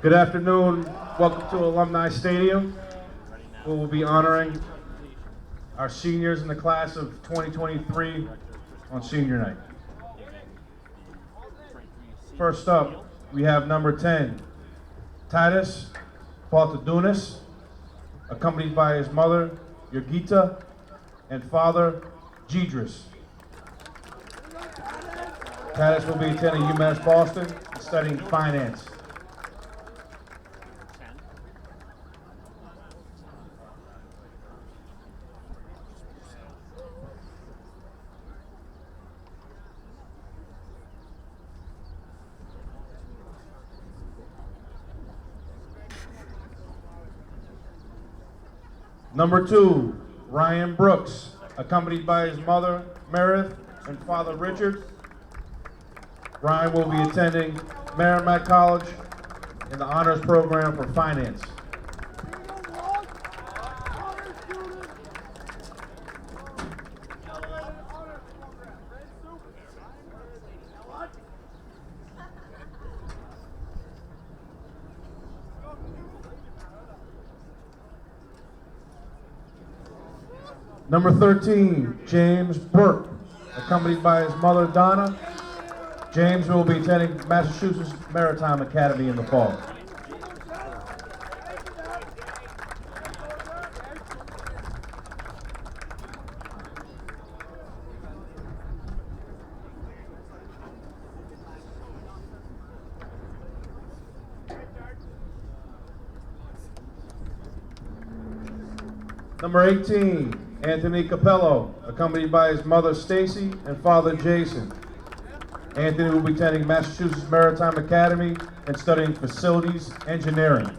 Good afternoon. Welcome to Alumni Stadium. We will be honoring our seniors in the class of 2023 on senior night. First up, we have number 10, Titus Paltadunas, accompanied by his mother, Yogita, and father, Jedris. Titus will be attending UMass Boston and studying finance. Number 2, Ryan Brooks, accompanied by his mother, Meredith, and father, Richard. Ryan will be attending Merrimack College in the honors program for finance. Number 13, James Burke, accompanied by his mother, Donna. James will be attending Massachusetts Maritime Academy in the fall. Number 18, Anthony Capello, accompanied by his mother Stacy and father Jason. Anthony will be attending Massachusetts Maritime Academy and studying facilities engineering.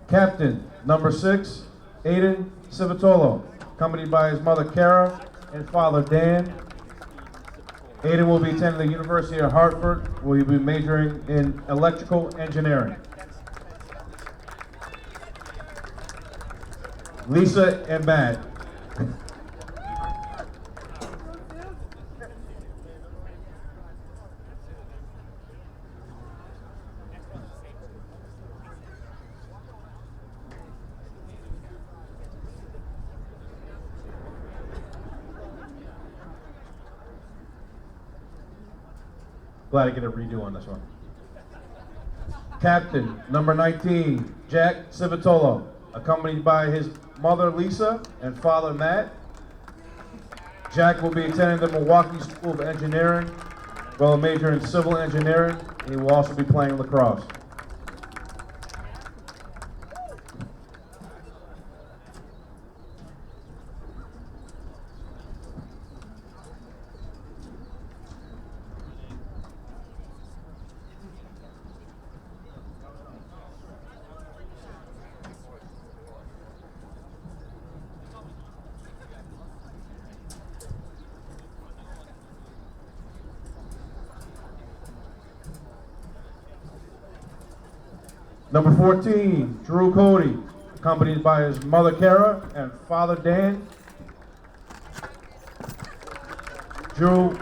Captain, number 6, Aiden Civitolo, accompanied by his mother Kara and father Dan. Aiden will be attending the University of Hartford, where he'll be majoring in electrical engineering. Lisa and Matt. Glad I get a redo on this one. Captain, number 19, Jack Civitolo, accompanied by his mother Lisa and father Matt. Jack will be attending the Milwaukee School of Engineering, will major in civil engineering, and he will also be playing lacrosse. Number 14, Drew Cody, accompanied by his mother Kara and father Dan. Drew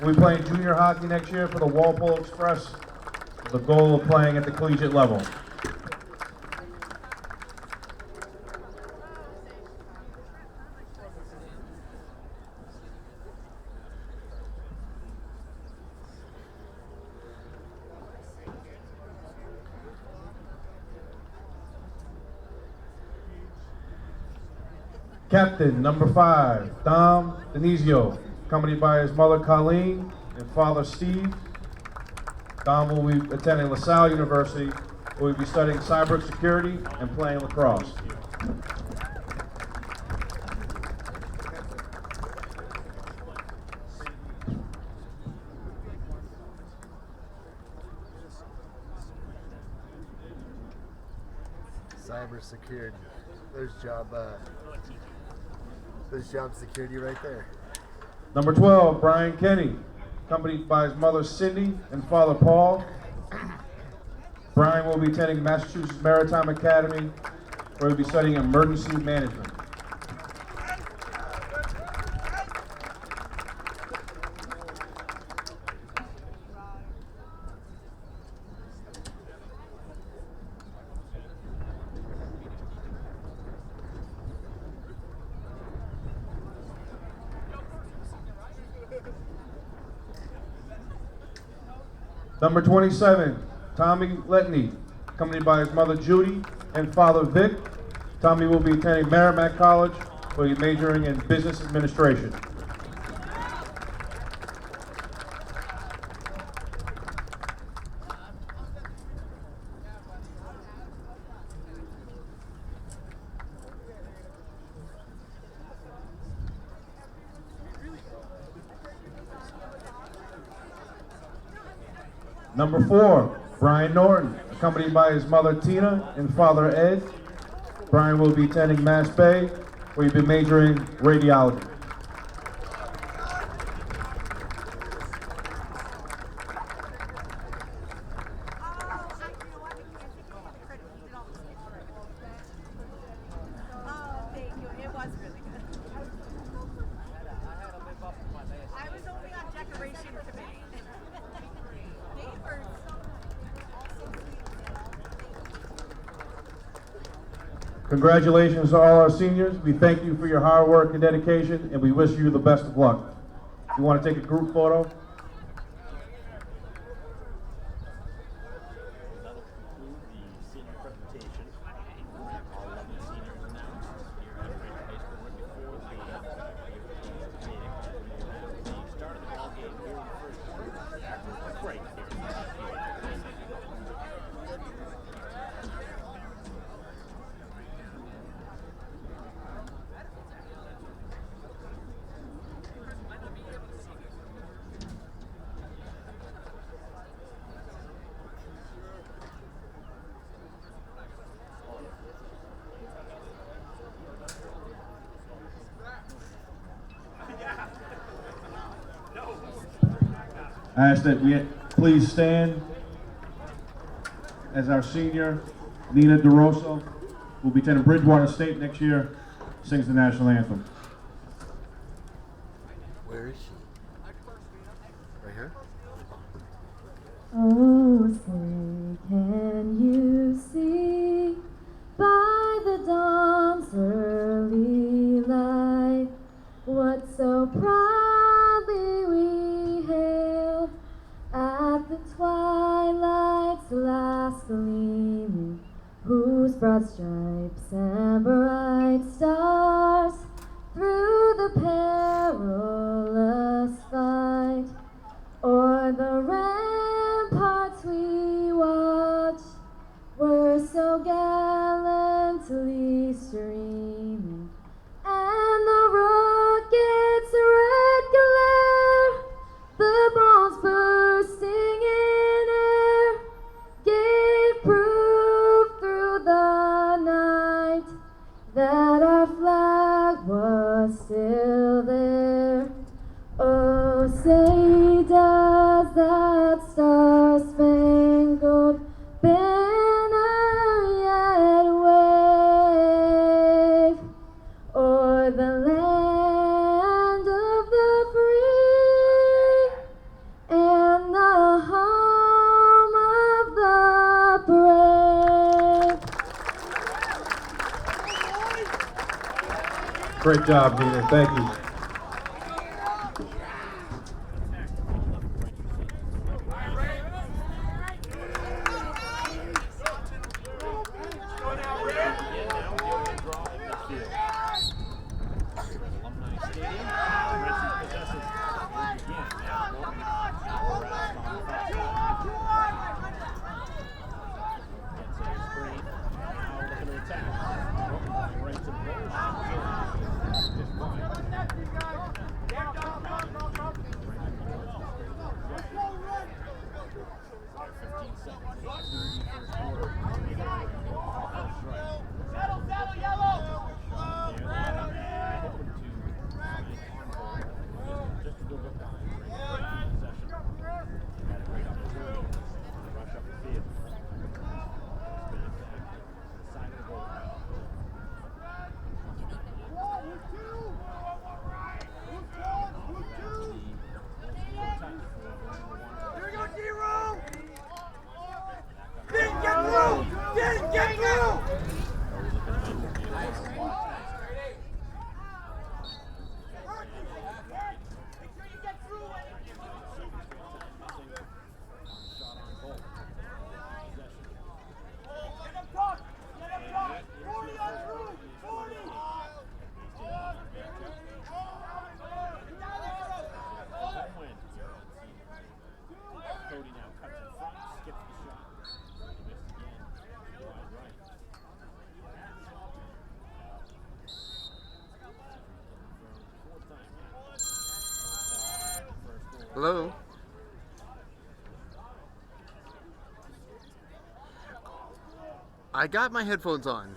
will be playing junior hockey next year for the Walpole Express, with the goal of playing at the collegiate level. Captain, number 5, Dom Denizio, accompanied by his mother Colleen and father Steve. Dom will be attending LaSalle University, where he'll be studying cybersecurity and playing lacrosse. Cybersecurity. There's job security right there. Number 12, Brian Kenny, accompanied by his mother Cindy and father Paul. Brian will be attending Massachusetts Maritime Academy, where he'll be studying emergency management. Number 27, Tommy Letney, accompanied by his mother Judy and father Vic. Tommy will be attending Merrimack College, where he's majoring in business administration. Number 4, Brian Norton, accompanied by his mother Tina and father Ed. Brian will be attending Mass Bay, where he'll be majoring in radiology. Congratulations to all our seniors. We thank you for your hard work and dedication, and we wish you the best of luck. You want to take a group photo? I ask that we please stand as our senior, Nina DeRosa, who will be attending Bridgewater State next year, sings the national anthem. Where is she? Right here? Oh, say, can you see by the dawn's early light what so proudly we hailed at the twilight's last gleaming, whose broad stripes and bright stars through the perilous fight o'er the ramparts we watched were so gallantly streaming, and the rocket's red glare, the bombs bursting in air, gave proof through the night that our flag was still there. Oh, say does that star-spangled banner yet wave o'er the land of the free and the home of the brave? Great job, Nina. Thank you. Hello? I got my headphones on.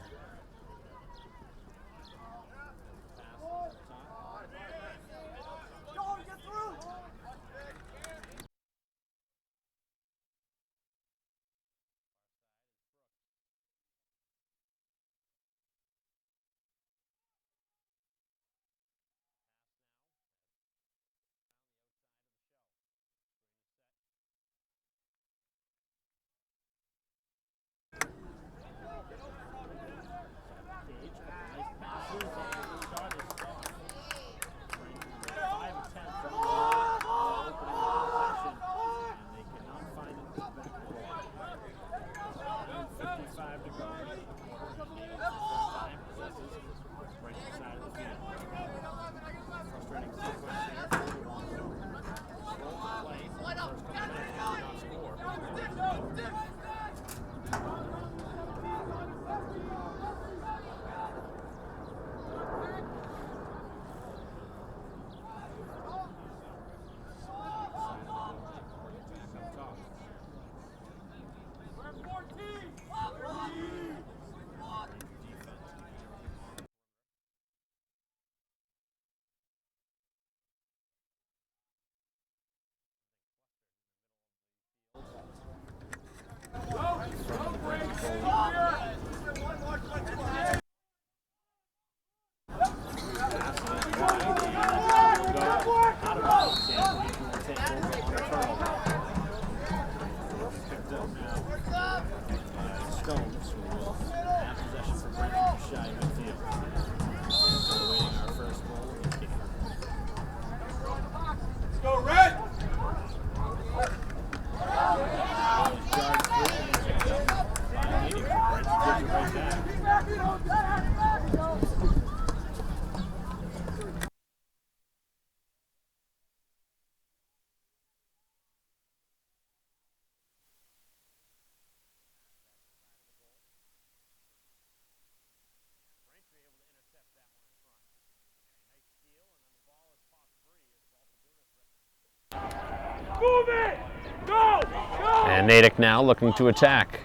And Natick now looking to attack.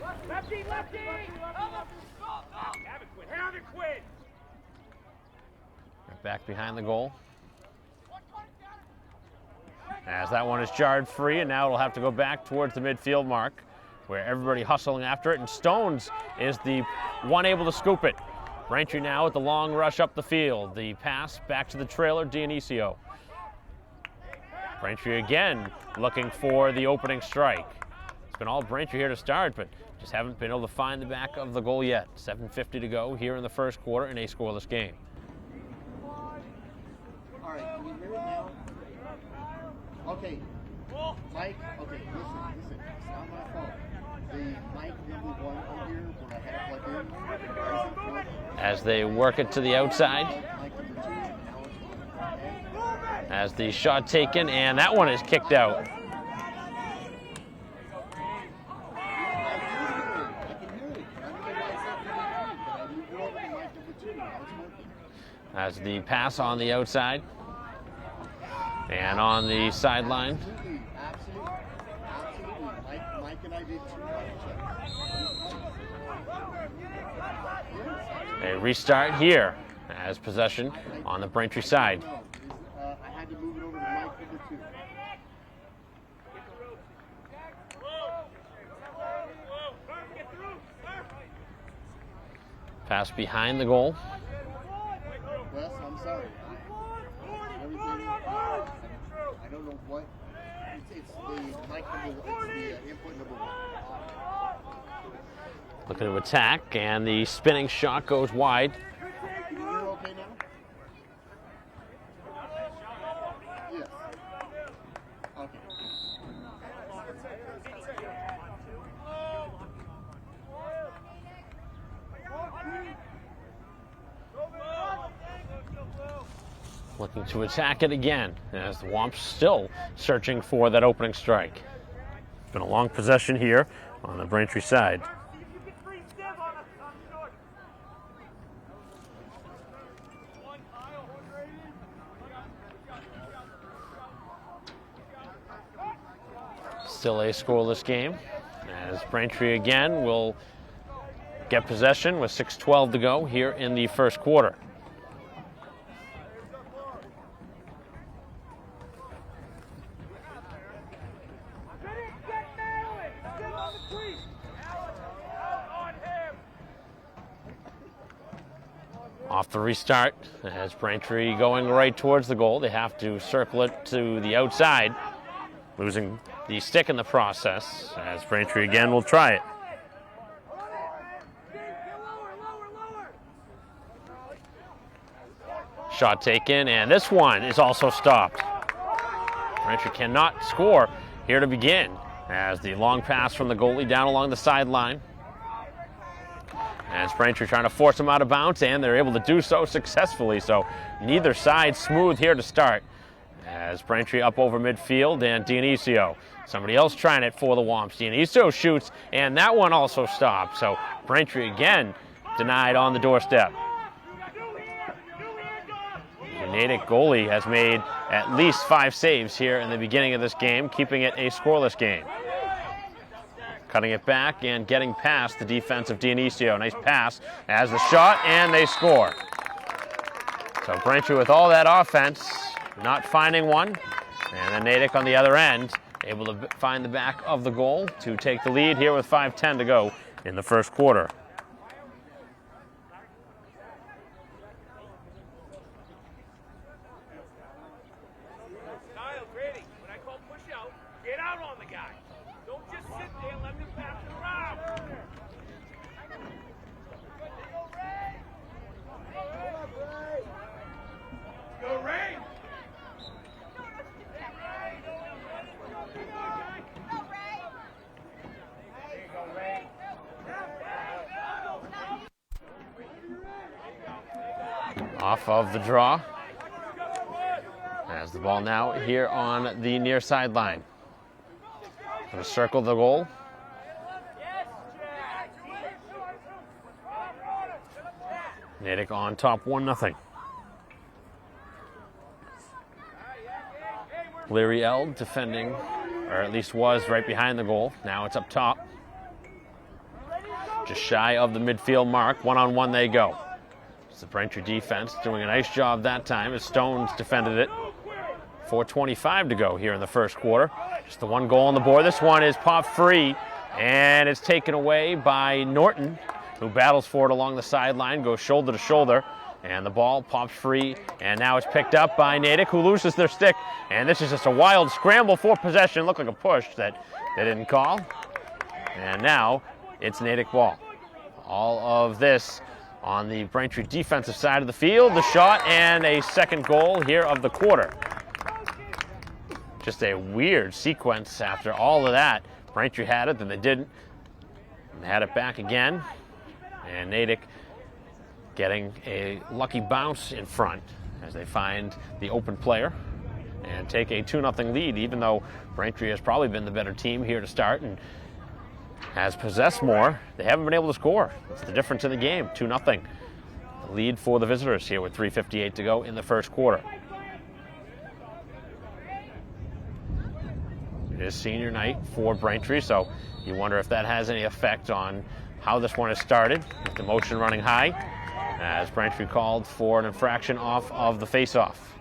Back behind the goal. As that one is jarred free, and now it'll have to go back towards the midfield mark, where everybody hustling after it, and Stones is the one able to scoop it. Braintree now with the long rush up the field. The pass back to the trailer, Dionisio. Braintree again looking for the opening strike. It's been all Braintree here to start, but just haven't been able to find the back of the goal yet. 7:50 to go here in the first quarter in a scoreless game. All right, can you hear it now? Okay, Mike, okay, listen, it's not my fault. The mic number 1 on here, where I had it plugged in, As they work it to the outside. mic number 2, now it's As the shot taken, and that one is kicked out. I can hear it. I don't know why it's not coming through, but I moved it over to mic number 2, now it's working. As the pass on the outside. And on the sideline. Absolutely. Mike and I did too much. A restart here as possession on the Braintree side. I had to move it over to Mike number 2. Pass behind the goal. Wes, I'm sorry. Everything, I don't know what. It's the mic number. It's the input number 1. Looking to attack, and the spinning shot goes wide. You're okay now? Yes. Okay. Looking to attack it again, as the Womps still searching for that opening strike. Been a long possession here on the Braintree side. Still a scoreless game, as Braintree again will get possession with 6:12 to go here in the first quarter. Off the restart, as Braintree going right towards the goal. They have to circle it to the outside, losing the stick in the process, as Braintree again will try it. Shot taken, and this one is also stopped. Braintree cannot score here to begin, as the long pass from the goalie down along the sideline. As Braintree trying to force him out of bounds, and they're able to do so successfully. So neither side smooth here to start. As Braintree up over midfield, and Dionisio, somebody else trying it for the Womps. Dionisio shoots, and that one also stopped. So Braintree again denied on the doorstep. The Natick goalie has made at least 5 saves here in the beginning of this game, keeping it a scoreless game. Cutting it back and getting past the defense of Dionisio. Nice pass as the shot, and they score. So Braintree with all that offense, not finding one. And then Natick on the other end, able to find the back of the goal to take the lead here with 5:10 to go in the first quarter. Off of the draw, as the ball now here on the near sideline. Going to circle the goal. Natick on top 1-0. Larry L defending, or at least was right behind the goal. Now it's up top. Just shy of the midfield mark. One-on-one they go. It's the Braintree defense doing a nice job that time as Stones defended it. 4:25 to go here in the first quarter. Just the one goal on the board. This one is popped free, and it's taken away by Norton, who battles for it along the sideline, goes shoulder to shoulder, and the ball pops free, and now it's picked up by Natick, who loses their stick, and this is just a wild scramble for possession. Looked like a push that they didn't call, and now it's Natick ball. All of this on the Braintree defensive side of the field. The shot, and a second goal here of the quarter. Just a weird sequence after all of that. Braintree had it, then they didn't. And they had it back again. And Natick getting a lucky bounce in front as they find the open player and take a 2-0 lead, even though Braintree has probably been the better team here to start and has possessed more. They haven't been able to score. That's the difference in the game, 2-0. The lead for the visitors here with 3:58 to go in the first quarter. It is senior night for Braintree, so you wonder if that has any effect on how this one has started, with the motion running high, as Braintree called for an infraction off of the face-off.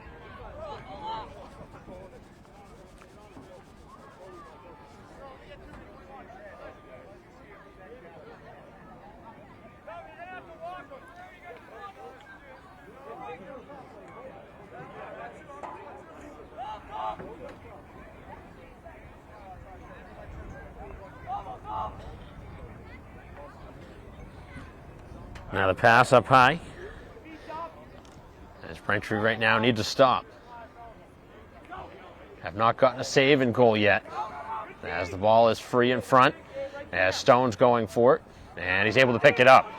Now the pass up high. As Braintree right now needs a stop. Have not gotten a save in goal yet. As the ball is free in front. As Stone's going for it. And he's able to pick it up.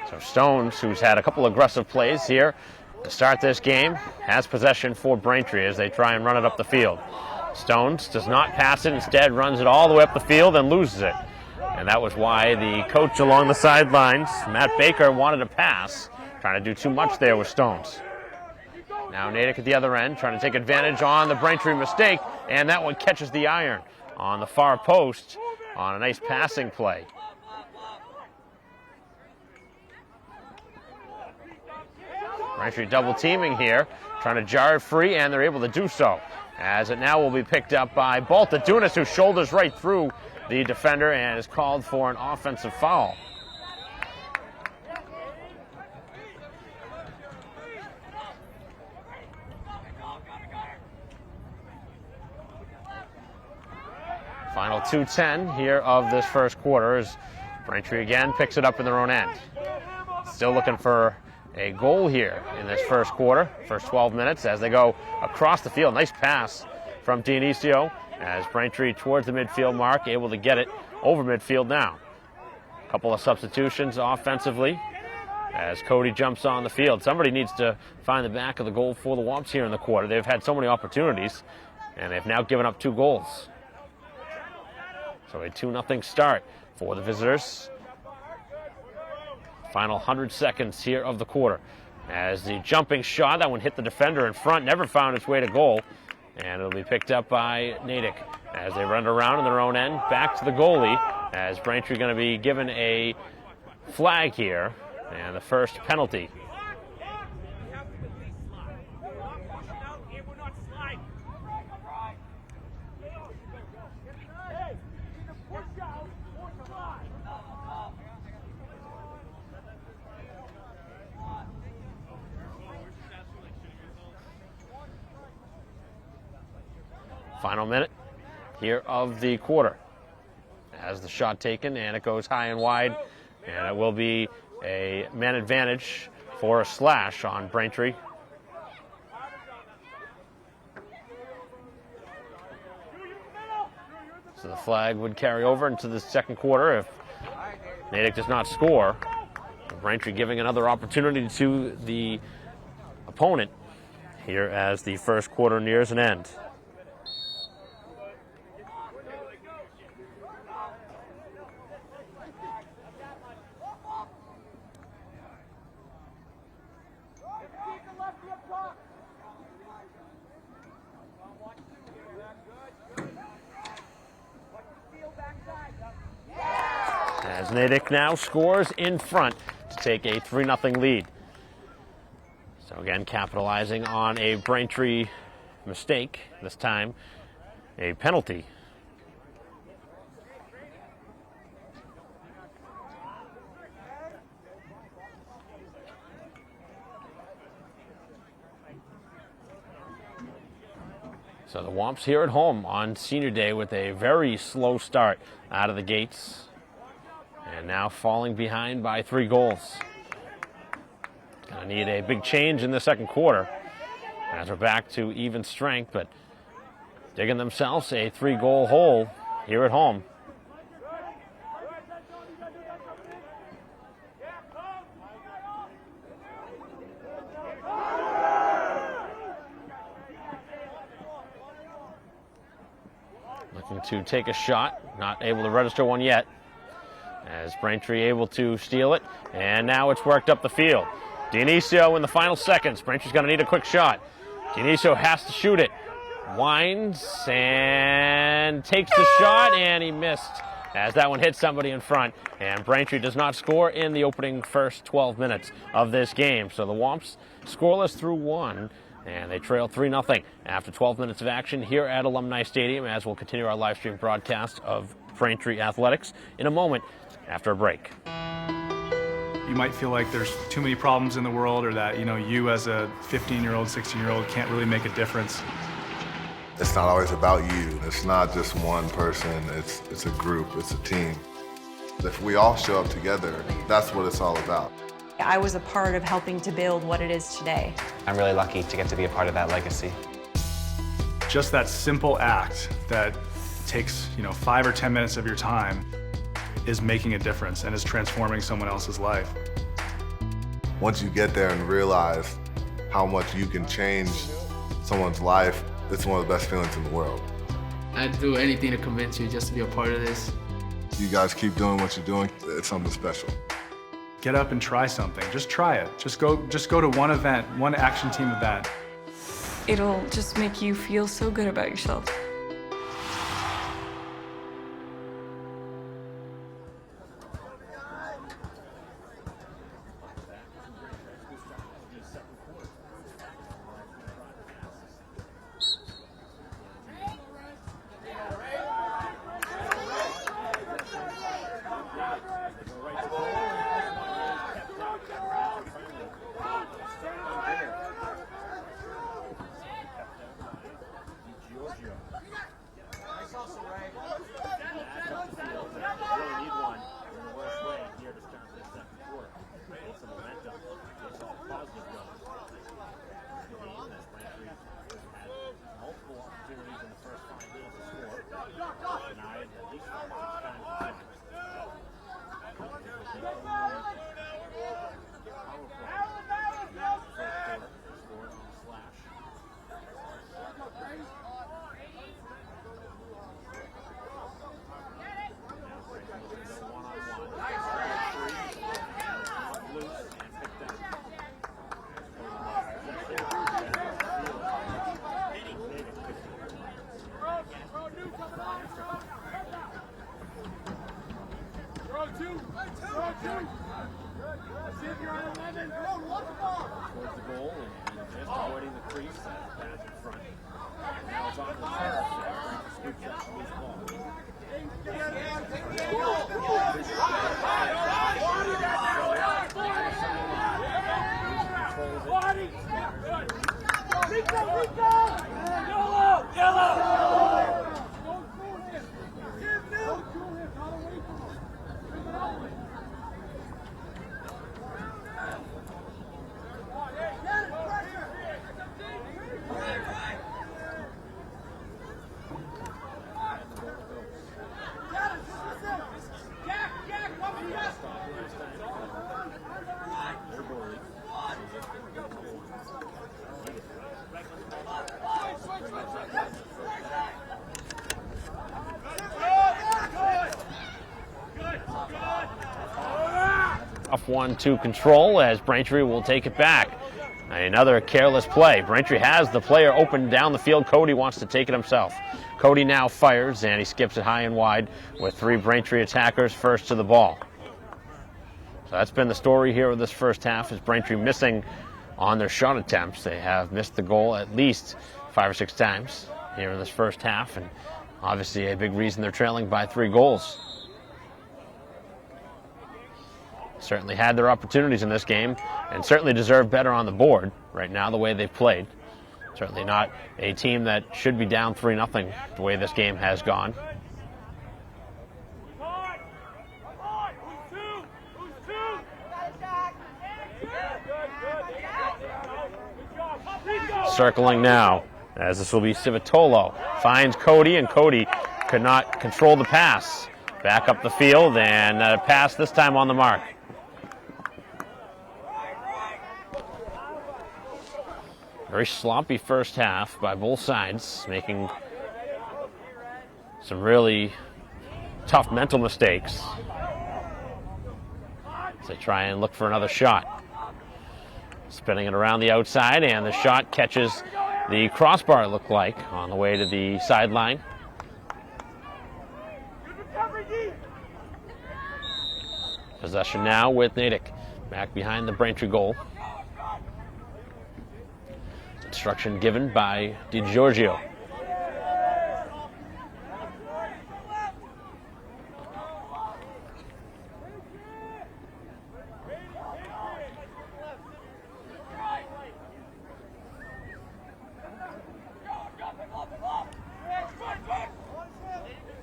So Stones, who's had a couple aggressive plays here to start this game, has possession for Braintree as they try and run it up the field. Stones does not pass it, instead runs it all the way up the field and loses it. And that was why the coach along the sidelines, Matt Baker, wanted to pass, trying to do too much there with Stones. Now Natick at the other end, trying to take advantage on the Braintree mistake, and that one catches the iron on the far post on a nice passing play. Braintree double teaming here, trying to jar it free, and they're able to do so. As it now will be picked up by Baltadunas, who shoulders right through the defender and is called for an offensive foul. Final 2:10 here of this first quarter as Braintree again picks it up in their own end. Still looking for a goal here in this first quarter, first 12 minutes as they go across the field. Nice pass from Dionisio as Braintree towards the midfield mark, able to get it over midfield now. A couple of substitutions offensively as Cody jumps on the field. Somebody needs to find the back of the goal for the Womps here in the quarter. They've had so many opportunities and they've now given up 2 goals. So a 2-0 start for the visitors. Final 100 seconds here of the quarter. As the jumping shot, that one hit the defender in front, never found its way to goal. And it'll be picked up by Natick as they run around in their own end. Back to the goalie as Braintree going to be given a flag here. And the first penalty. Final minute here of the quarter as the shot taken, and it goes high and wide, and it will be a man advantage for a slash on Braintree. So the flag would carry over into the second quarter if Natick does not score. Braintree giving another opportunity to the opponent here as the first quarter nears an end. As Natick now scores in front to take a 3-0 lead. So again, capitalizing on a Braintree mistake, this time a penalty. So the Womps here at home on Senior Day with a very slow start out of the gates. And now falling behind by 3 goals. Gonna need a big change in the second quarter as we're back to even strength, but digging themselves a 3-goal hole here at home. Looking to take a shot, not able to register one yet. As Braintree able to steal it, and now it's worked up the field. Dionisio in the final seconds. Braintree's going to need a quick shot. Dionisio has to shoot it. Winds and takes the shot, and he missed as that one hit somebody in front. And Braintree does not score in the opening first 12 minutes of this game. So the Womps scoreless through 1, and they trail 3-0 after 12 minutes of action here at Alumni Stadium as we'll continue our live stream broadcast of Braintree Athletics in a moment after a break. You might feel like there's too many problems in the world, or that, you as a 15-year-old, 16-year-old can't really make a difference. It's not always about you. It's not just one person. It's a group. It's a team. If we all show up together, that's what it's all about. I was a part of helping to build what it is today. I'm really lucky to get to be a part of that legacy. Just that simple act that takes 5 or 10 minutes of your time is making a difference and is transforming someone else's life. Once you get there and realize how much you can change someone's life, it's one of the best feelings in the world. I'd do anything to convince you just to be a part of this. You guys keep doing what you're doing, it's something special. Get up and try something. Just try it. Just go to one event, one action team event. It'll just make you feel so good about yourself. Off 1-2 control as Braintree will take it back. Another careless play. Braintree has the player open down the field. Cody wants to take it himself. Cody now fires and he skips it high and wide with 3 Braintree attackers first to the ball. So that's been the story here of this first half, is Braintree missing on their shot attempts. They have missed the goal at least 5 or 6 times here in this first half, and obviously a big reason they're trailing by 3 goals. Certainly had their opportunities in this game and certainly deserve better on the board right now the way they've played. Certainly not a team that should be down 3-0 the way this game has gone. Circling now as this will be Civitolo. Finds Cody, and Cody could not control the pass. Back up the field and a pass this time on the mark. Very sloppy first half by both sides, making some really tough mental mistakes as they try and look for another shot. Spinning it around the outside, and the shot catches the crossbar, it looked like, on the way to the sideline. Possession now with Natick, back behind the Braintree goal. Instruction given by DiGiorgio.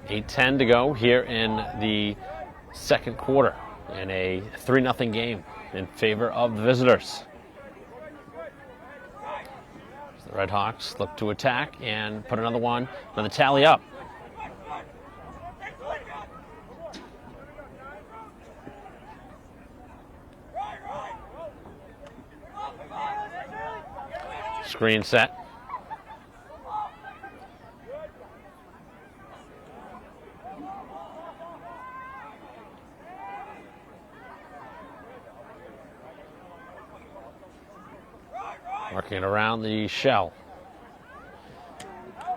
.8:10 to go here in the second quarter. in a 3-0 game in favor of the visitors. The Red Hawks look to attack and put another tally up. Screen set. Working it around the shell.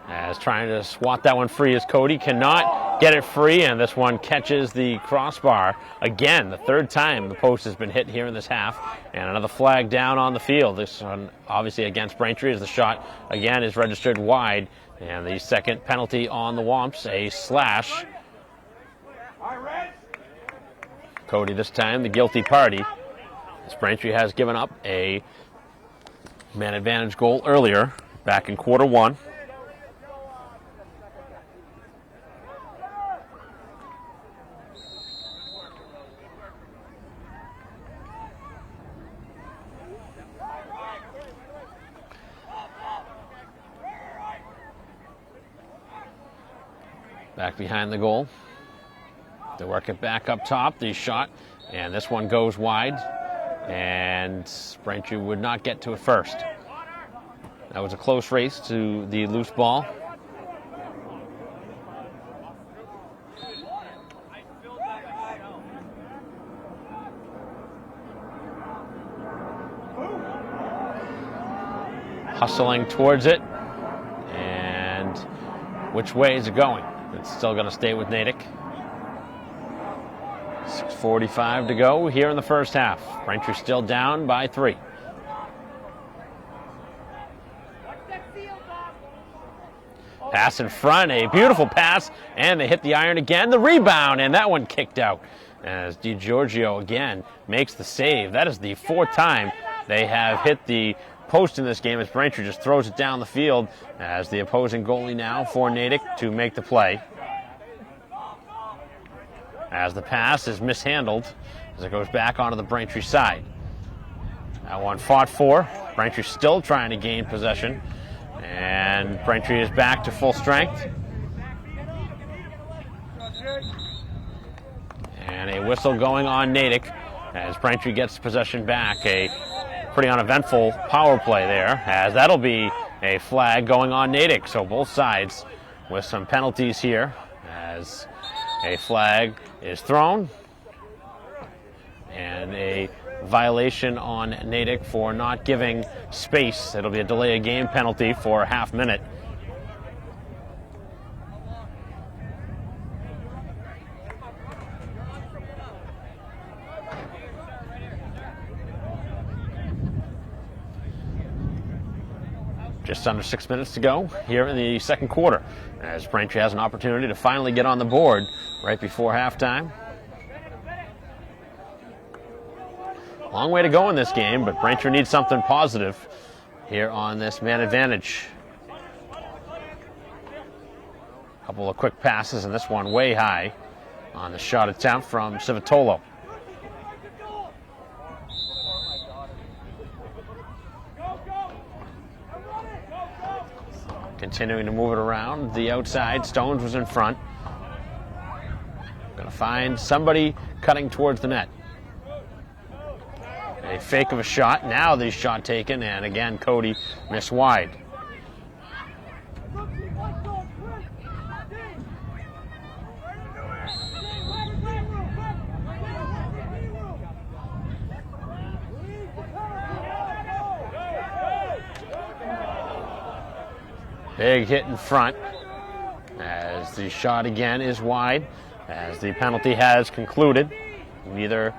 As trying to swat that one free as Cody cannot get it free, and this one catches the crossbar. Again, the third time the post has been hit here in this half, and another flag down on the field. This one obviously against Braintree as the shot again is registered wide, and the second penalty on the Womps, a slash. Cody this time the guilty party, as Braintree has given up a man advantage goal earlier back in quarter one. Back behind the goal. They work it back up top, the shot, and this one goes wide, and Braintree would not get to it first. That was a close race to the loose ball. Hustling towards it, and which way is it going? It's still going to stay with Natick. 6:45 to go here in the first half. Braintree still down by 3. Pass in front, a beautiful pass, and they hit the iron again. The rebound, and that one kicked out as DiGiorgio again makes the save. That is the 4th time they have hit the post in this game as Braintree just throws it down the field as the opposing goalie now for Natick to make the play. As the pass is mishandled as it goes back onto the Braintree side. That one fought for. Braintree still trying to gain possession, and Braintree is back to full strength. And a whistle going on Natick as Braintree gets possession back. A pretty uneventful power play there, as that'll be a flag going on Natick. So both sides with some penalties here as a flag is thrown and a violation on Natick for not giving space. It'll be a delay of game penalty for a half minute. Just under 6 minutes to go here in the second quarter, as Braintree has an opportunity to finally get on the board right before halftime. Long way to go in this game, but Braintree needs something positive here on this man advantage. A couple of quick passes, and this one way high on the shot attempt from Civitolo. Continuing to move it around the outside. Stones was in front. Going to find somebody cutting towards the net. A fake of a shot. Now the shot taken, and again Cody missed wide. Big hit in front as the shot again is wide, as the penalty has concluded. Neither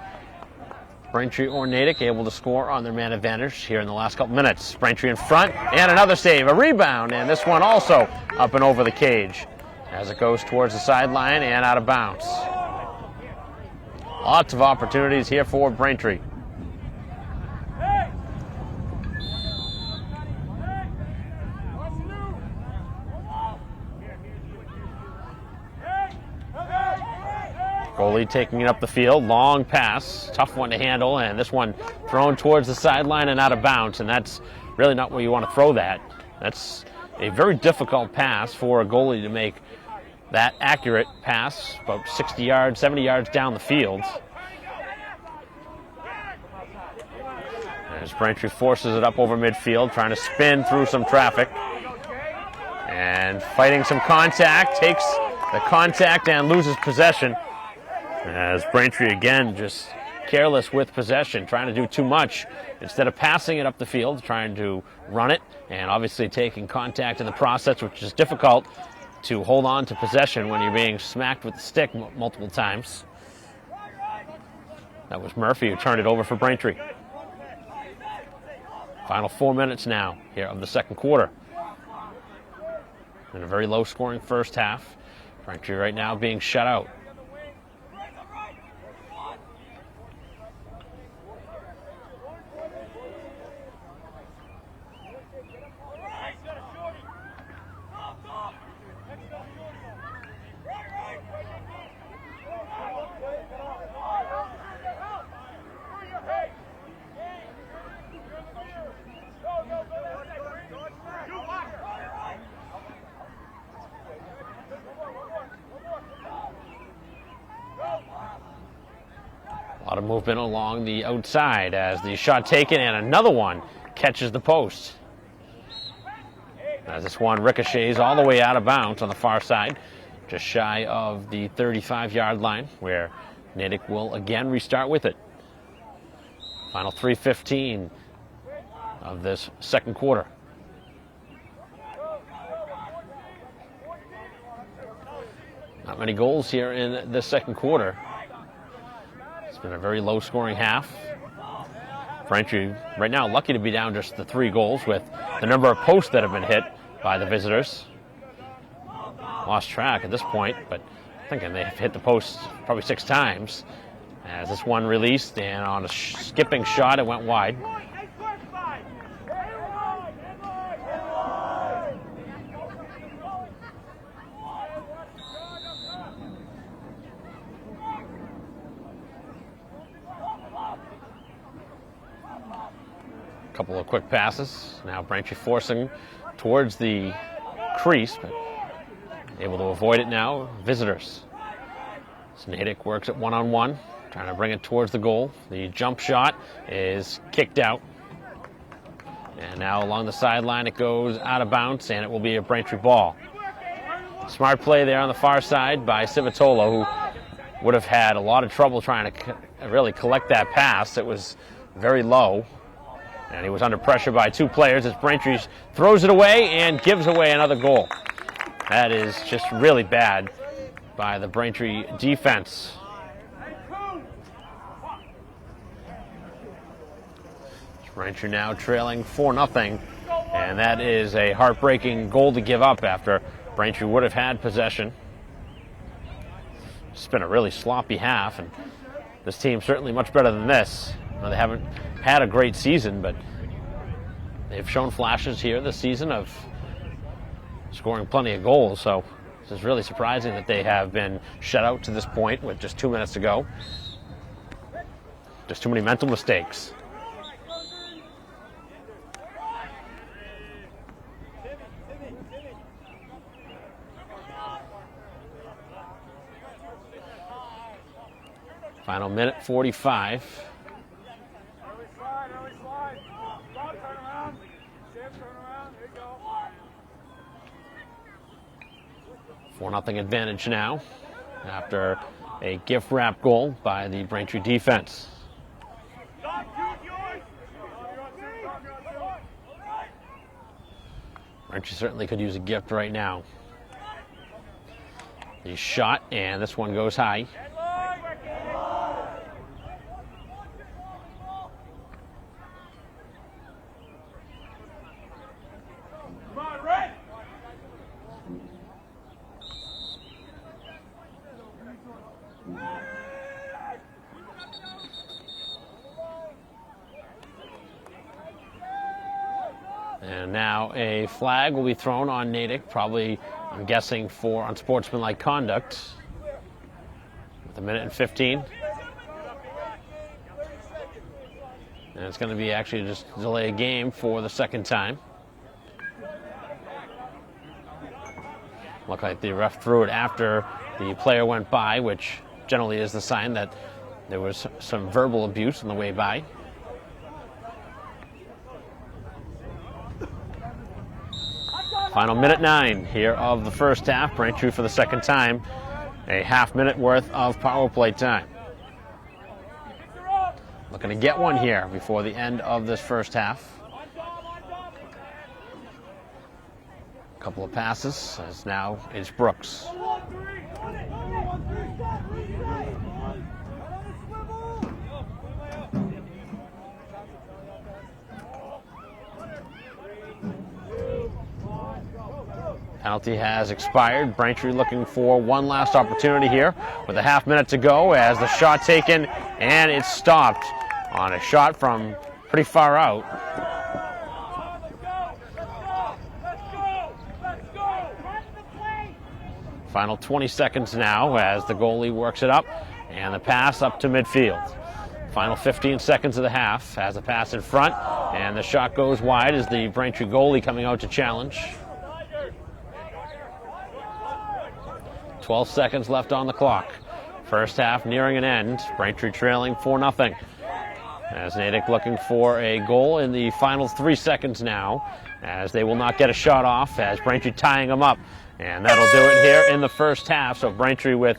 Braintree or Natick able to score on their man advantage here in the last couple minutes. Braintree in front, and another save, a rebound, and this one also up and over the cage as it goes towards the sideline and out of bounds. Lots of opportunities here for Braintree. Goalie taking it up the field, long pass, tough one to handle, and this one thrown towards the sideline and out of bounds, and that's really not where you want to throw that. That's a very difficult pass for a goalie to make that accurate pass, about 60 yards, 70 yards down the field. As Braintree forces it up over midfield, trying to spin through some traffic. And fighting some contact, takes the contact and loses possession. As Braintree again just careless with possession, trying to do too much. Instead of passing it up the field, trying to run it, and obviously taking contact in the process, which is difficult to hold on to possession when you're being smacked with the stick multiple times. That was Murphy who turned it over for Braintree. Final 4 minutes now here of the second quarter. In a very low-scoring first half. Braintree right now being shut out. A lot of movement along the outside as the shot taken and another one catches the post. As this one ricochets all the way out of bounds on the far side, just shy of the 35-yard line, where Natick will again restart with it. Final 3:15 of this second quarter. Not many goals here in this second quarter. It's been a very low-scoring half. Braintree right now lucky to be down just the 3 goals with the number of posts that have been hit by the visitors. Lost track at this point, but thinking they have hit the post probably 6 times. As this one released, and on a skipping shot, it went wide. Couple of quick passes. Now Braintree forcing towards the crease, but able to avoid it now. Visitors. So Natick works it one-on-one, trying to bring it towards the goal. The jump shot is kicked out. And now along the sideline it goes out of bounds, and it will be a Braintree ball. Smart play there on the far side by Civitola, who would have had a lot of trouble trying to really collect that pass. It was very low. And he was under pressure by 2 players as Braintree throws it away and gives away another goal. That is just really bad by the Braintree defense. Braintree now trailing 4-0, and that is a heartbreaking goal to give up after Braintree would have had possession. It's been a really sloppy half, and this team's certainly much better than this. They haven't had a great season, but they've shown flashes here this season of scoring plenty of goals, so this is really surprising that they have been shut out to this point with just 2 minutes to go. Just too many mental mistakes. Final minute 45. 4-0 advantage now after a gift wrap goal by the Braintree defense. Braintree certainly could use a gift right now. The shot, and this one goes high. And now a flag will be thrown on Natick, probably, I'm guessing, for unsportsmanlike conduct. With a minute and 15. And it's going to be actually just delay a game for the second time. Looked like the ref threw it after the player went by, which generally is the sign that there was some verbal abuse on the way by. Final minute 9 here of the first half. Braintree for the second time. A half-minute worth of power play time. Looking to get one here before the end of this first half. A couple of passes, as now it's Brooks. Penalty has expired. Braintree looking for one last opportunity here with a half minute to go as the shot taken, and it's stopped on a shot from pretty far out. Final 20 seconds now as the goalie works it up, and the pass up to midfield. Final 15 seconds of the half as the pass in front, and the shot goes wide as the Braintree goalie coming out to challenge. 12 seconds left on the clock. First half nearing an end. Braintree trailing 4-0. As Natick looking for a goal in the final 3 seconds now, as they will not get a shot off, as Braintree tying them up. And that'll do it here in the first half. So Braintree with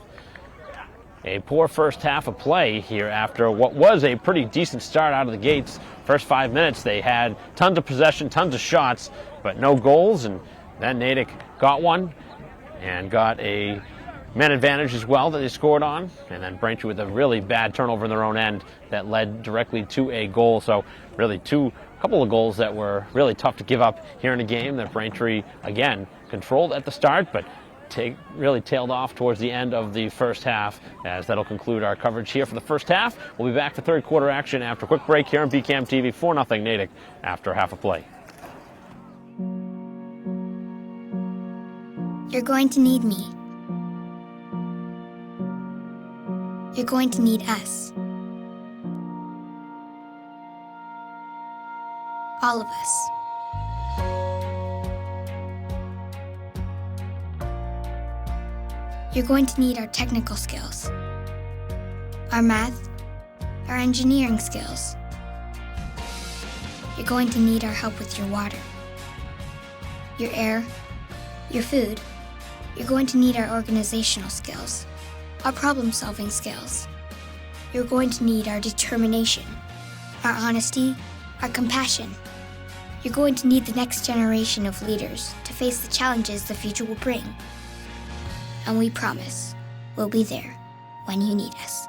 a poor first half of play here after what was a pretty decent start out of the gates. First 5 minutes they had tons of possession, tons of shots, but no goals. And then Natick got one and got a man advantage as well that they scored on, and then Braintree with a really bad turnover in their own end that led directly to a goal. So really couple of goals that were really tough to give up here in a game that Braintree again controlled at the start, but really tailed off towards the end of the first half, as that'll conclude our coverage here for the first half. We'll be back for third quarter action after a quick break here on BCAM TV. 4-0 Natick after half a play. You're going to need me. You're going to need us. All of us. You're going to need our technical skills, our math, our engineering skills. You're going to need our help with your water, your air, your food. You're going to need our organizational skills, our problem-solving skills. You're going to need our determination, our honesty, our compassion. You're going to need the next generation of leaders to face the challenges the future will bring. And we promise we'll be there when you need us.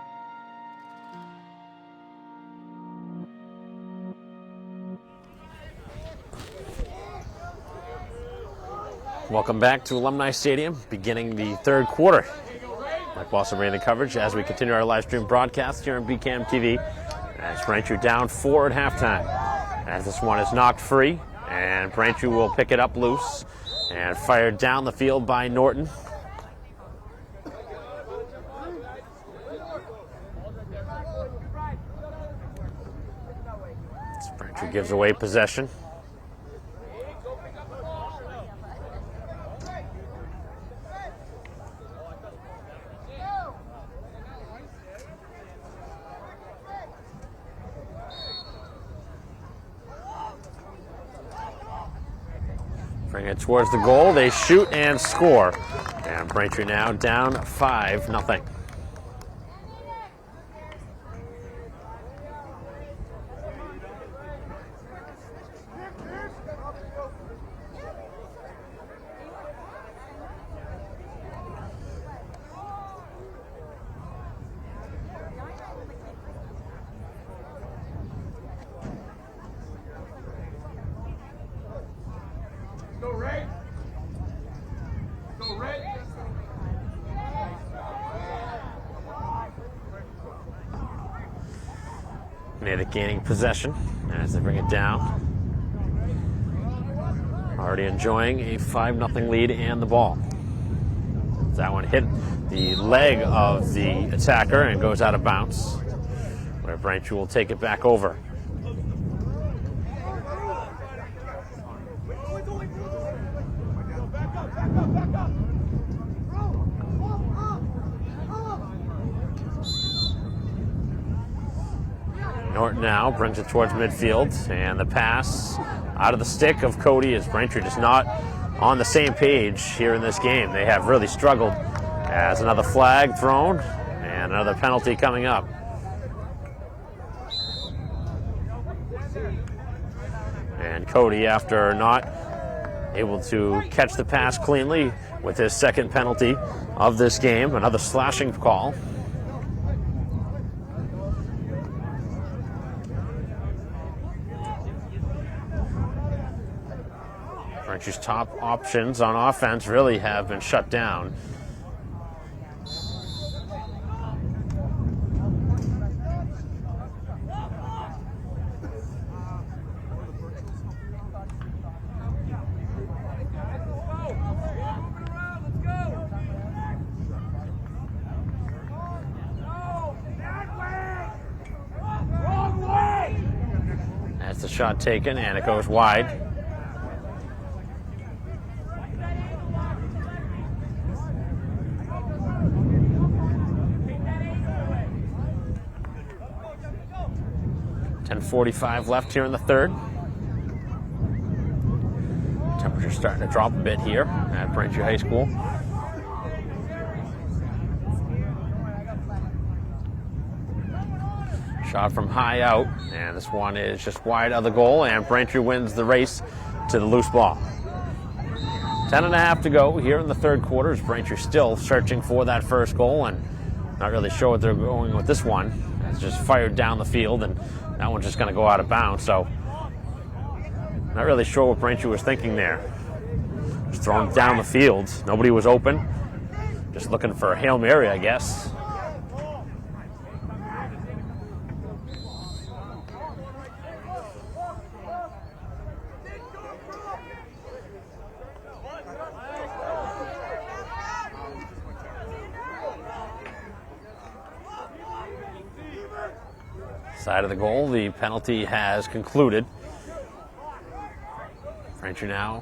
Welcome back to Alumni Stadium, beginning the third quarter. Mike Boston bringing the coverage as we continue our live stream broadcast here on BCAM TV. As Braintree down 4 at halftime. As this one is knocked free, and Braintree will pick it up loose and fired down the field by Norton. Braintree gives away possession. Bring it towards the goal. They shoot and score. And Braintree now down 5-0. Natick gaining possession as they bring it down. Already enjoying a 5-0 lead and the ball. That one hit the leg of the attacker and goes out of bounds, where Braintree will take it back over. Norton now brings it towards midfield, and the pass out of the stick of Cody as Braintree just not on the same page here in this game. They have really struggled, as another flag thrown and another penalty coming up. And Cody, after not able to catch the pass cleanly with his second penalty of this game, another slashing call. Braintree's top options on offense really have been shut down. That's the shot taken, and it goes wide. .45 left here in the third. Temperature's starting to drop a bit here at Braintree High School. Shot from high out, and this one is just wide of the goal, and Braintree wins the race to the loose ball. 10.5 to go here in the third quarter, as Braintree still searching for that first goal, and not really sure what they're going with this one. It's just fired down the field, and that one's just going to go out of bounds, so not really sure what Braintree was thinking there. Just thrown down the field. Nobody was open. Just looking for a Hail Mary, I guess. Side of the goal, the penalty has concluded. Braintree now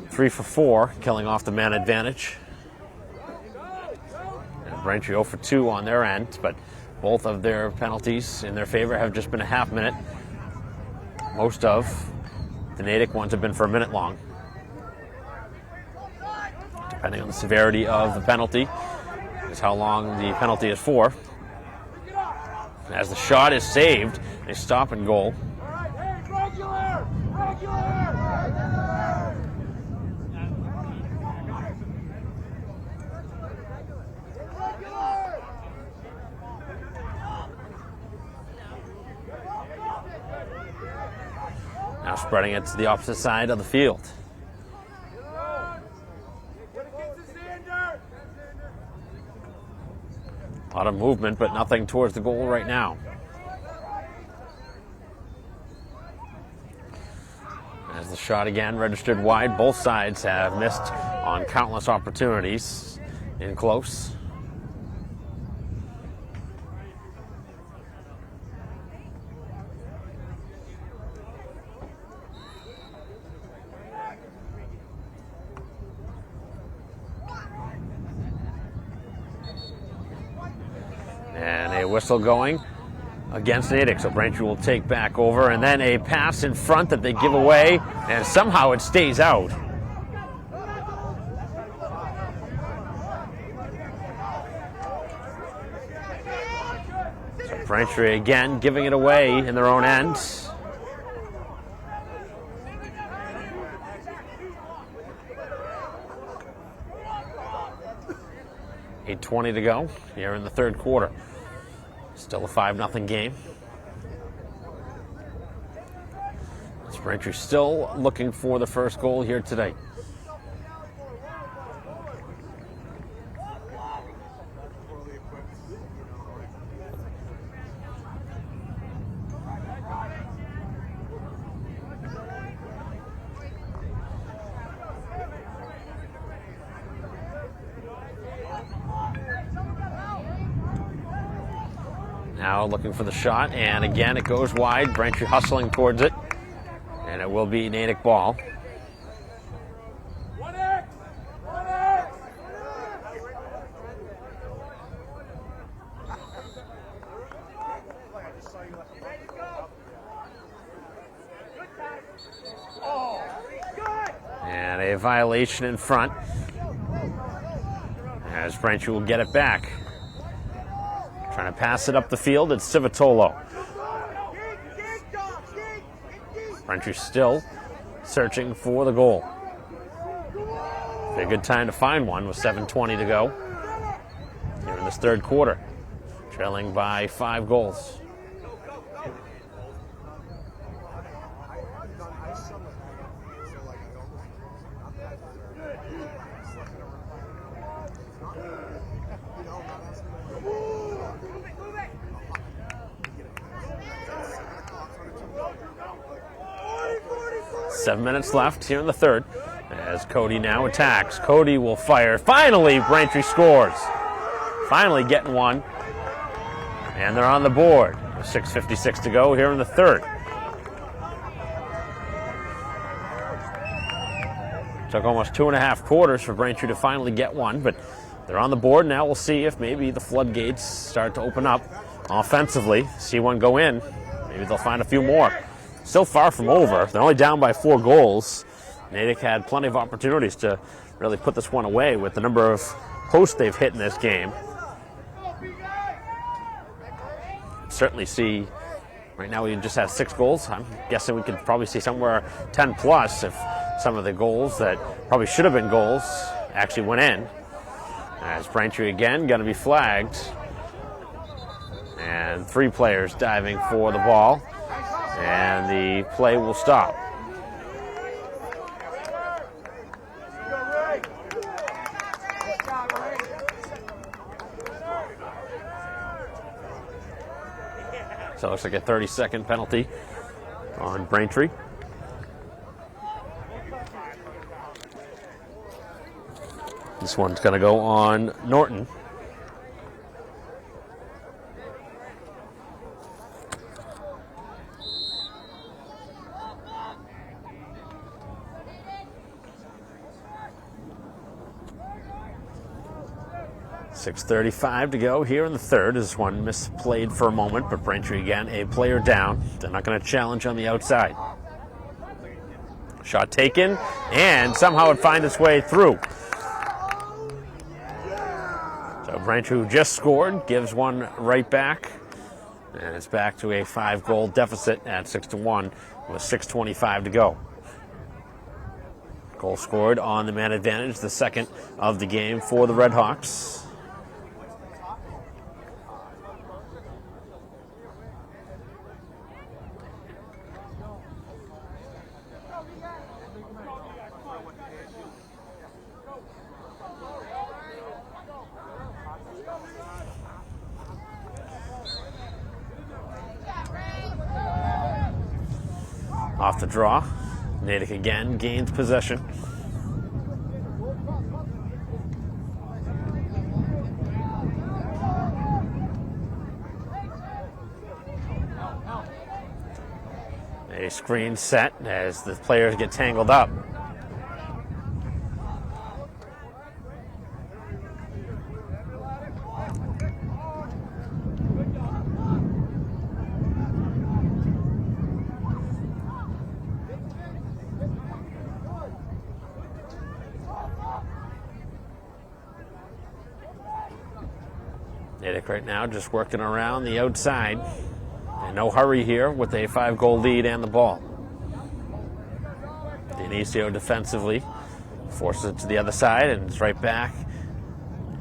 3 for 4, killing off the man advantage. And Braintree 0 for 2 on their end, but both of their penalties in their favor have just been a half minute. Most of the Natick ones have been for a minute long, depending on the severity of the penalty, is how long the penalty is for. As the shot is saved, they stop and goal. Now spreading it to the opposite side of the field. A lot of movement, but nothing towards the goal right now. As the shot again registered wide, both sides have missed on countless opportunities in close. And a whistle going against Natick, so Braintree will take back over, and then a pass in front that they give away, and somehow it stays out. So Braintree again giving it away in their own end. .20 to go here in the third quarter. Still a 5-0 game. Braintree still looking for the first goal here today. Now looking for the shot, and again it goes wide. Braintree hustling towards it, and it will be Natick ball. And a violation in front, as Braintree will get it back. Trying to pass it up the field, it's Civitolo. Braintree still searching for the goal. A good time to find one with 7:20 to go here in this third quarter, trailing by 5 goals. Seven minutes left here in the third, as Cody now attacks. Cody will fire. Finally, Braintree scores. Finally getting one, and they're on the board. 6:56 to go here in the third. Took almost 2.5 quarters for Braintree to finally get one, but they're on the board. Now we'll see if maybe the floodgates start to open up offensively. See one go in. Maybe they'll find a few more. Still far from over. They're only down by 4 goals. Natick had plenty of opportunities to really put this one away with the number of posts they've hit in this game. Certainly see, right now we just have 6 goals. I'm guessing we could probably see somewhere 10 plus if some of the goals that probably should have been goals actually went in. As Braintree again going to be flagged. And 3 players diving for the ball. And the play will stop. So it looks like a 30-second penalty on Braintree. This one's going to go on Norton. .6:35 to go here in the third. This one misplayed for a moment, but Braintree again, a player down. They're not going to challenge on the outside. Shot taken, and somehow it finds its way through. So Braintree, who just scored, gives one right back, and it's back to a 5-goal deficit at 6-1 with 6:25 to go. Goal scored on the man advantage, the second of the game for the Red Hawks. Off the draw, Natick again gains possession. A screen set as the players get tangled up. Natick right now just working around the outside. And no hurry here with a 5-goal lead and the ball. Dionisio defensively forces it to the other side and it's right back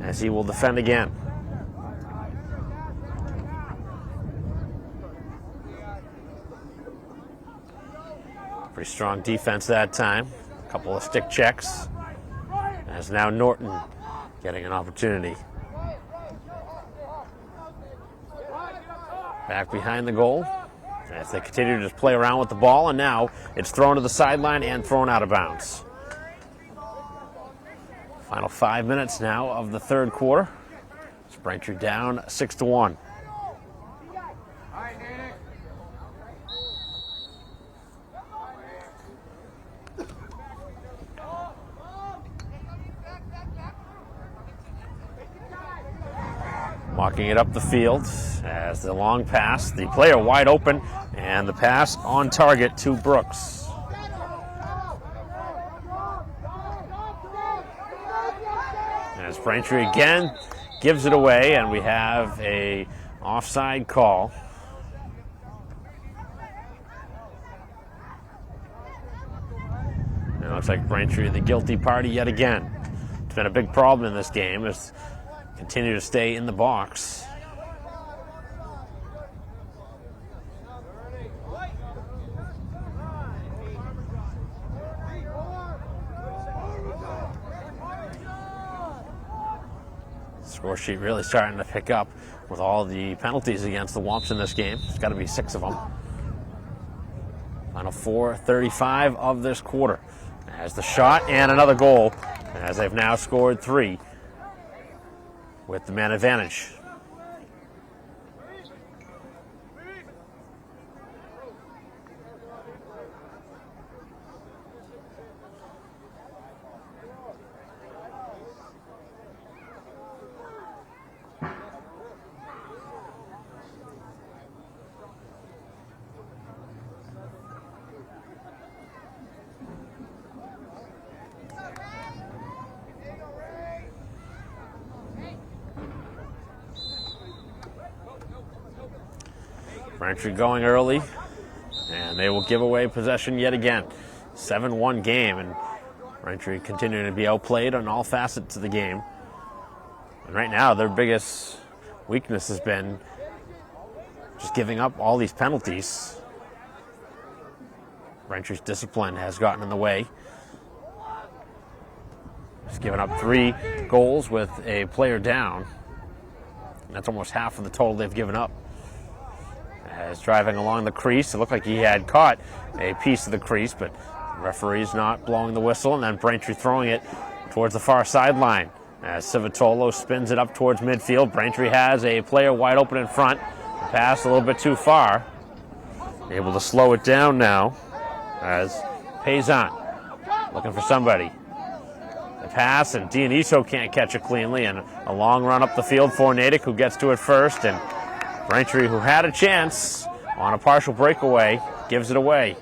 as he will defend again. Pretty strong defense that time. A couple of stick checks. As now Norton getting an opportunity. Back behind the goal as they continue to just play around with the ball, and now it's thrown to the sideline and thrown out of bounds. Final 5 minutes now of the third quarter. Braintree down 6-1. Walking it up the field as the long pass, the player wide open, and the pass on target to Brooks. As Braintree again gives it away, and we have a offside call. And it looks like Braintree the guilty party yet again. It's been a big problem in this game as continue to stay in the box. Score sheet really starting to pick up with all the penalties against the Womps in this game. It's got to be 6 of them. Final 4:35 of this quarter. As the shot and another goal, as they've now scored 3 with the man advantage. Braintree going early, and they will give away possession yet again. 7-1 game, and Braintree continuing to be outplayed on all facets of the game. And right now, their biggest weakness has been just giving up all these penalties. Braintree's discipline has gotten in the way. Just giving up 3 goals with a player down. And that's almost half of the total they've given up. As driving along the crease, it looked like he had caught a piece of the crease, but the referee's not blowing the whistle, and then Braintree throwing it towards the far sideline. As Civitolo spins it up towards midfield, Braintree has a player wide open in front. The pass a little bit too far. Able to slow it down now as Payson looking for somebody. The pass, and Dioniso can't catch it cleanly, and a long run up the field for Natick, who gets to it first, and Braintree, who had a chance on a partial breakaway, gives it away.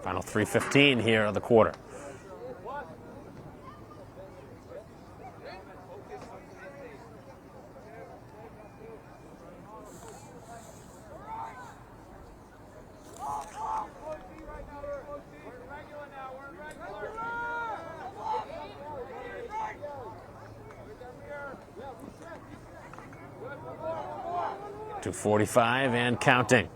Final 3:15 here of the quarter. .245 and counting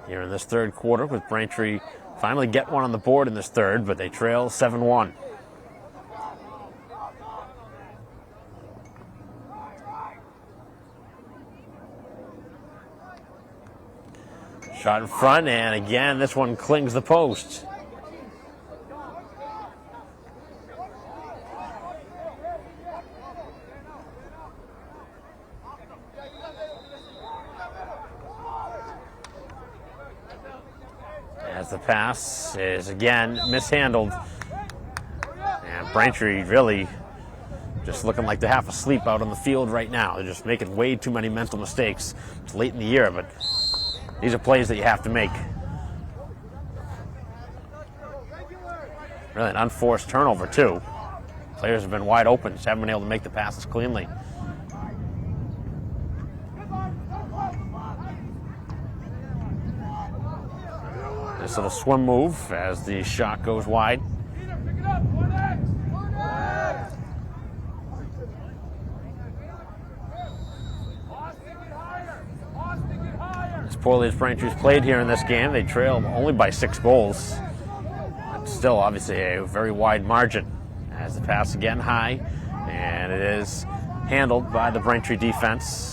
here in this third quarter, with Braintree finally get one on the board in this third, but they trail 7-1. Shot in front, and again this one clings the post. As the pass is again mishandled, and Braintree really just looking like they're half asleep out on the field right now. They're just making way too many mental mistakes. It's late in the year, but these are plays that you have to make. Really an unforced turnover too. Players have been wide open, just haven't been able to make the passes cleanly. This little swim move as the shot goes wide. As poorly as Braintree's played here in this game, they trail only by 6 goals. But still, obviously, a very wide margin. As the pass again high, and it is handled by the Braintree defense.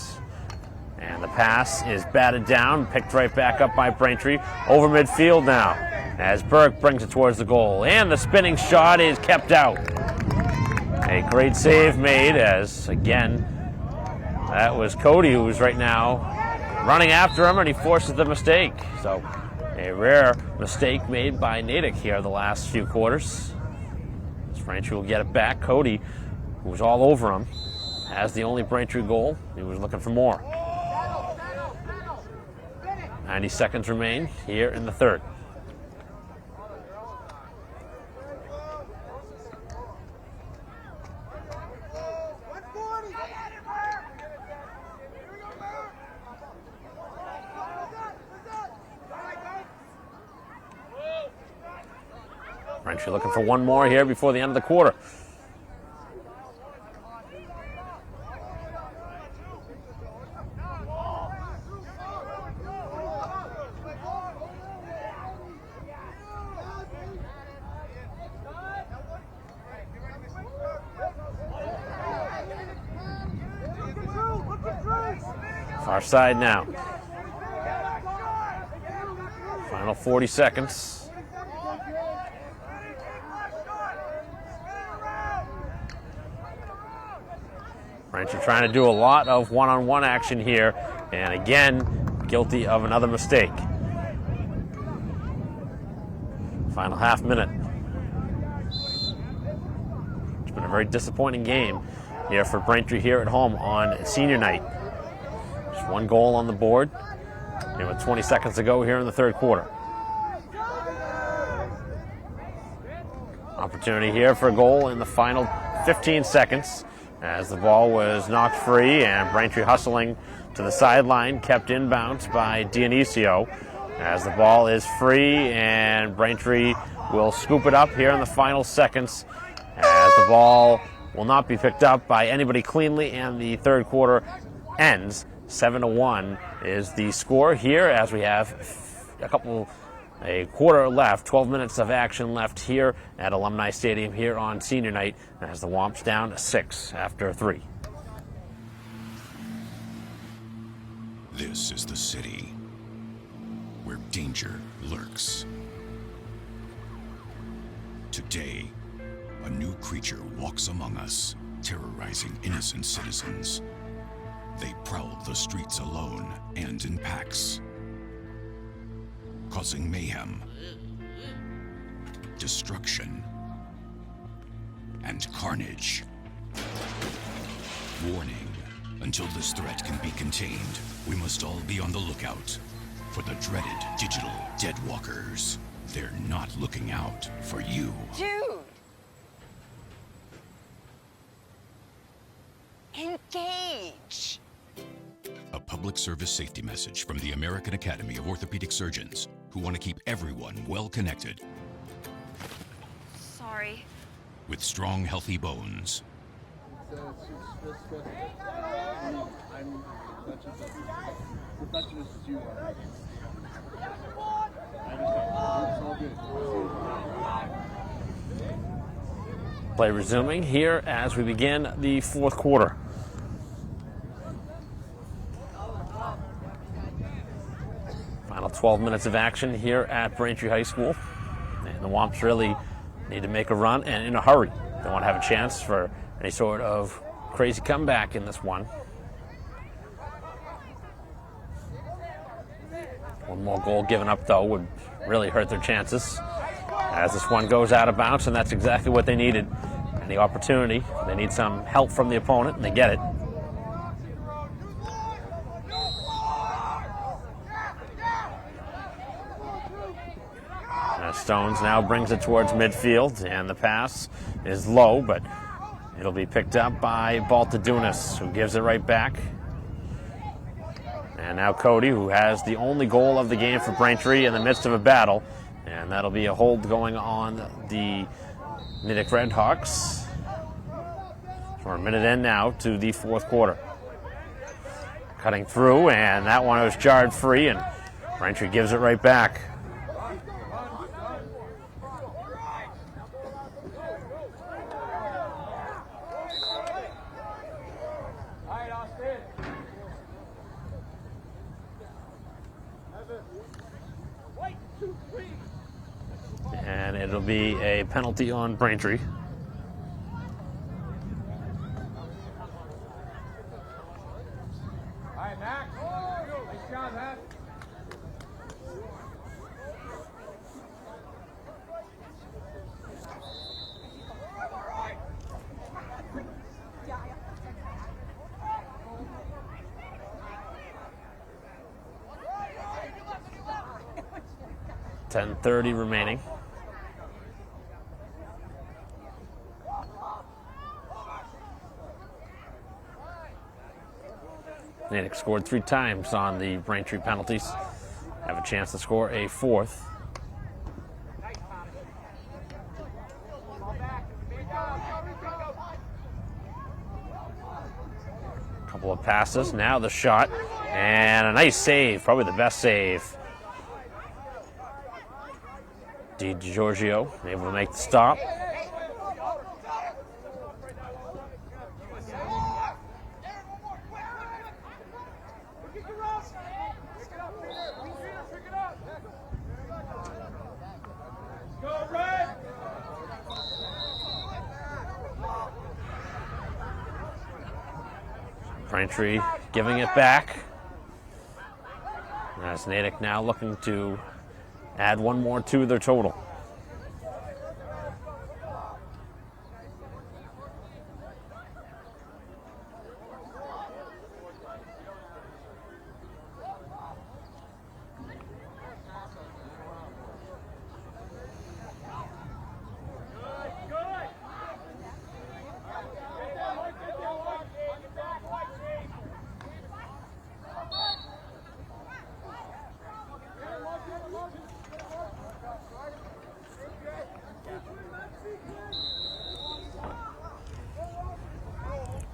And the pass is batted down, picked right back up by Braintree. Over midfield now, as Burke brings it towards the goal. And the spinning shot is kept out. A great save made, as, again, that was Cody, who is right now running after him, and he forces the mistake. So a rare mistake made by Natick here the last few quarters. As Braintree will get it back. Cody, who was all over him, has the only Braintree goal. He was looking for more. 90 seconds remain here in the third. Braintree looking for one more here before the end of the quarter. Far side now. Final 40 seconds. Braintree trying to do a lot of one-on-one action here, and again, guilty of another mistake. Final half minute. It's been a very disappointing game here for Braintree here at home on senior night. Just one goal on the board, and with 20 seconds to go here in the third quarter. Opportunity here for a goal in the final 15 seconds. As the ball was knocked free, and Braintree hustling to the sideline, kept inbounds by Dionisio. As the ball is free, and Braintree will scoop it up here in the final seconds, as the ball will not be picked up by anybody cleanly, and the third quarter ends. 7-1 is the score here, as we have a quarter left, 12 minutes of action left here at Alumni Stadium here on senior night, as the Womps down 6 after 3. This is the city where danger lurks. Today, a new creature walks among us, terrorizing innocent citizens. They prowl the streets alone and in packs, causing mayhem, destruction, and carnage. Warning, until this threat can be contained, we must all be on the lookout for the dreaded digital Deadwalkers. They're not looking out for you. Dude! Engage! A public service safety message from the American Academy of Orthopedic Surgeons, who want to keep everyone well connected. Sorry. With strong, healthy bones. Play resuming here as we begin the fourth quarter. Final 12 minutes of action here at Braintree High School. And the Womps really need to make a run, and in a hurry. They want to have a chance for any sort of crazy comeback in this one. One more goal given up, though, would really hurt their chances, as this one goes out of bounds, and that's exactly what they needed. And the opportunity, they need some help from the opponent, and they get it. Stones now brings it towards midfield, and the pass is low, but it'll be picked up by Baltadunas, who gives it right back. And now Cody, who has the only goal of the game for Braintree in the midst of a battle, and that'll be a hold going on the Natick Redhawks. We're a minute in now to the fourth quarter. Cutting through, and that one was jarred free, and Braintree gives it right back. And it'll be a penalty on Braintree. 10:30 remaining. Natick scored 3 times on the Braintree penalties. Have a chance to score a 4th. Couple of passes, now the shot, and a nice save, probably the best save. DiGiorgio able to make the stop. Braintree giving it back. As Natick now looking to add one more to their total.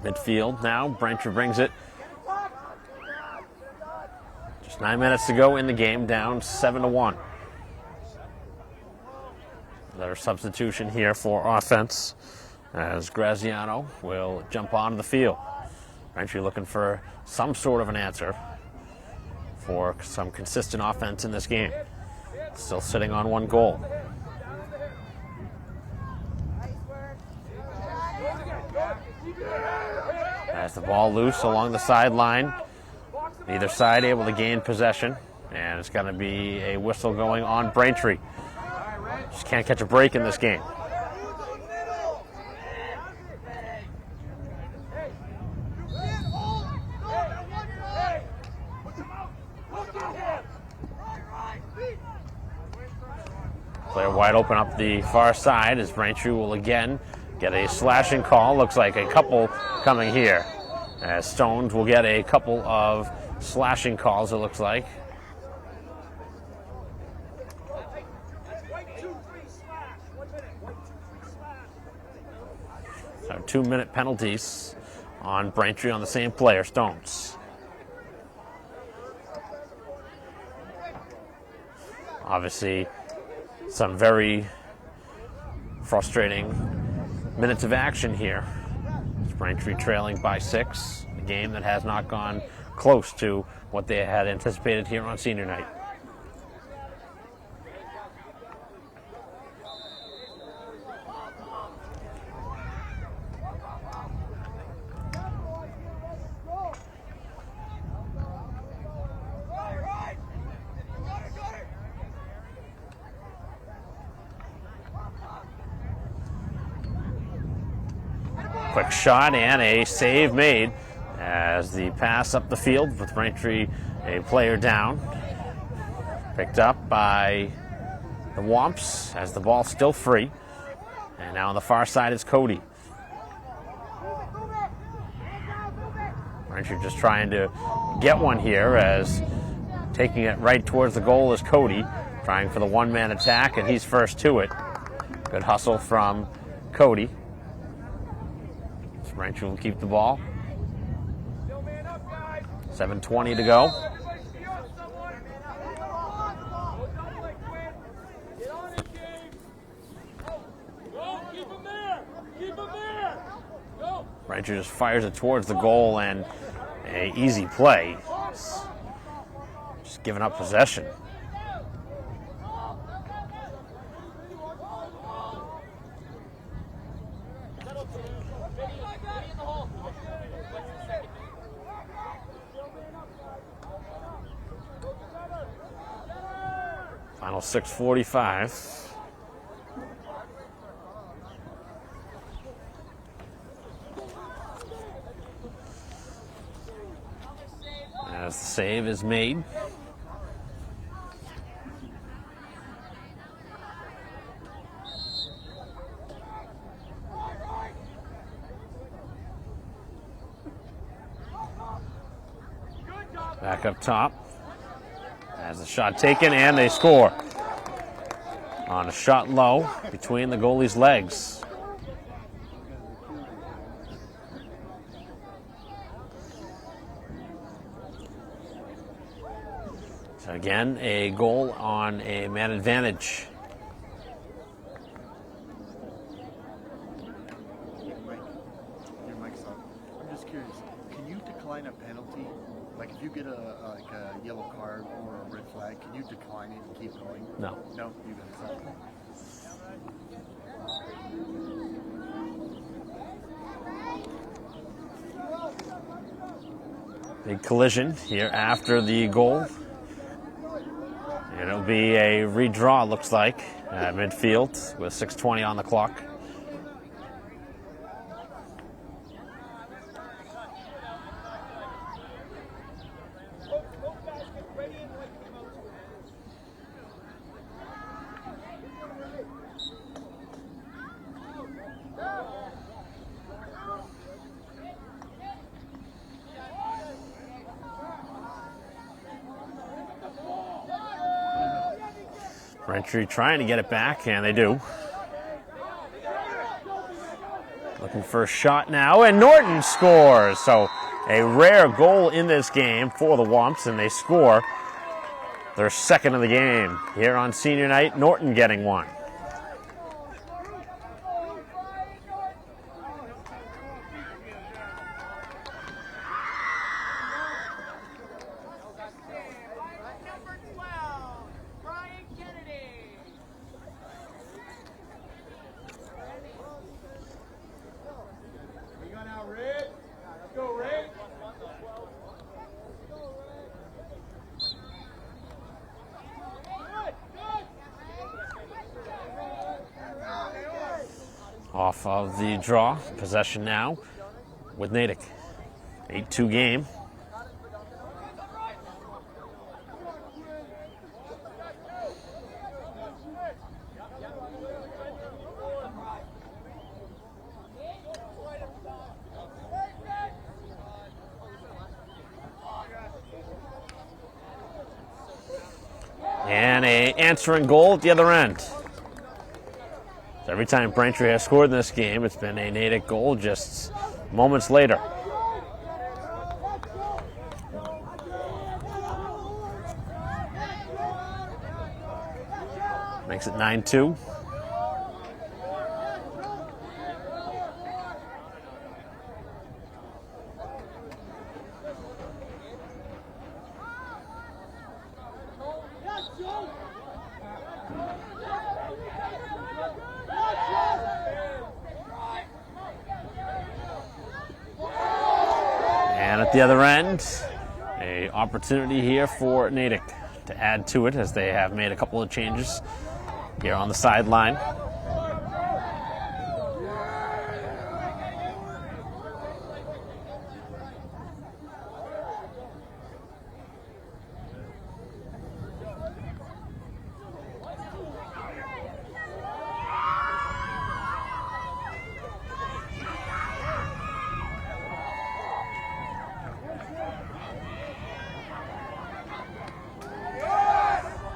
Midfield now, Braintree brings it. Just 9 minutes to go in the game, down 7-1. Another substitution here for offense as Graziano will jump onto the field. Braintree looking for some sort of an answer for some consistent offense in this game. Still sitting on 1 goal. As the ball loose along the sideline, either side able to gain possession, and it's going to be a whistle going on Braintree. Just can't catch a break in this game. Player wide open up the far side as Braintree will again get a slashing call. Looks like a couple coming here. As Stones will get a couple of slashing calls, it looks like. So 2-minute penalties on Braintree on the same player, Stones. Obviously, some very frustrating minutes of action here. Braintree trailing by 6. A game that has not gone close to what they had anticipated here on senior night. Quick shot and a save made as the pass up the field with Braintree a player down. Picked up by the Womps as the ball's still free. And now on the far side is Cody. Braintree just trying to get one here as taking it right towards the goal is Cody. Trying for the one-man attack and he's first to it. Good hustle from Cody. Braintree will keep the ball. 7:20 to go. Braintree just fires it towards the goal and an easy play. Just giving up possession. Final 6:45. As the save is made. Back up top. Has the shot taken, and they score. On a shot low between the goalie's legs. So again, a goal on a man advantage. Your mic's on. I'm just curious. Can you decline a penalty? Like if you get a yellow card or a red flag, can you decline it and keep going? No. No, you guys. Big collision here after the goal. And it'll be a redraw, looks like, at midfield with 6:20 on the clock. Braintree trying to get it back, and they do. Looking for a shot now, and Norton scores. So a rare goal in this game for the Womps, and they score their second of the game. Here on senior night, Norton getting one. Off of the draw, possession now with Natick. 8-2 game. And a answering goal at the other end. So every time Braintree has scored in this game, it's been a Natick goal just moments later. Makes it 9-2. And at the other end, an opportunity here for Natick to add to it, as they have made a couple of changes here on the sideline.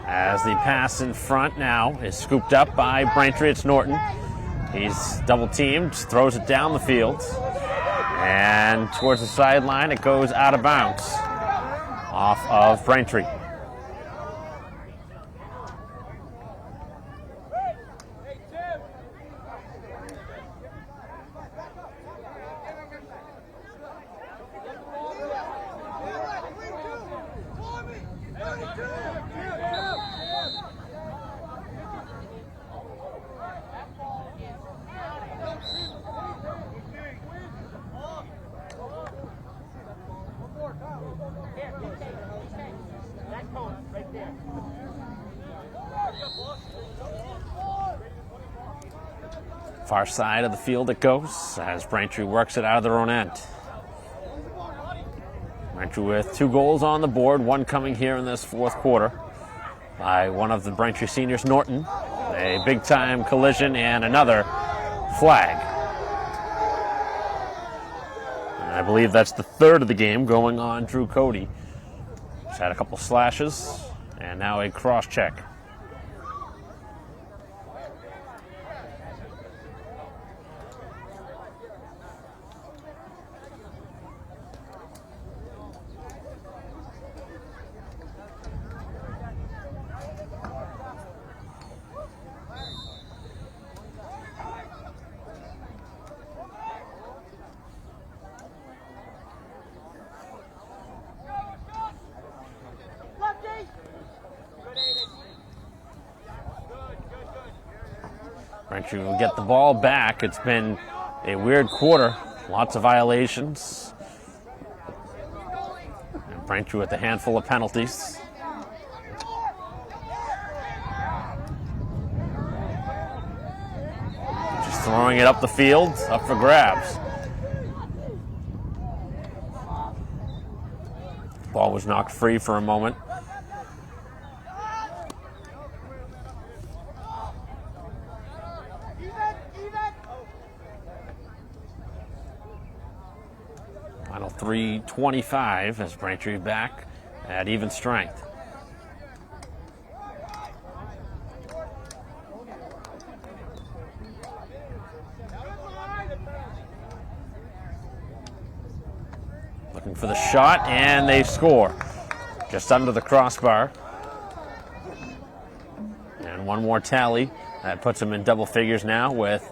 As the pass in front now is scooped up by Braintree. It's Norton. He's double teamed, throws it down the field, and towards the sideline it goes out of bounds off of Braintree. Far side of the field it goes as Braintree works it out of their own end. Braintree with 2 goals on the board, one coming here in this fourth quarter by one of the Braintree seniors, Norton. A big-time collision and another flag. And I believe that's the third of the game going on Drew Cody He's had a couple slashes, and now a cross check. Braintree will get the ball back. It's been a weird quarter. Lots of violations. And Braintree with a handful of penalties. Just throwing it up the field, up for grabs. Ball was knocked free for a moment. Final 3:25 as Braintree back at even strength. Looking for the shot, and they score. Just under the crossbar. And one more tally. That puts them in double figures now with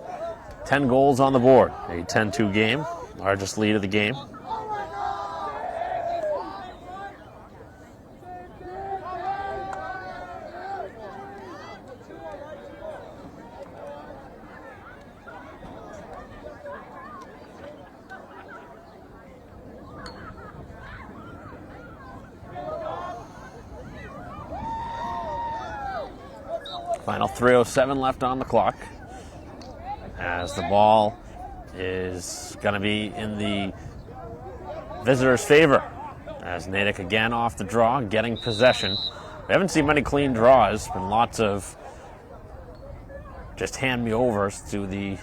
10 goals on the board. A 10-2 game, largest lead of the game. Final 3:07 left on the clock as the ball is going to be in the visitors' favor as Natick again off the draw, getting possession. We haven't seen many clean draws, been lots of just hand me overs to the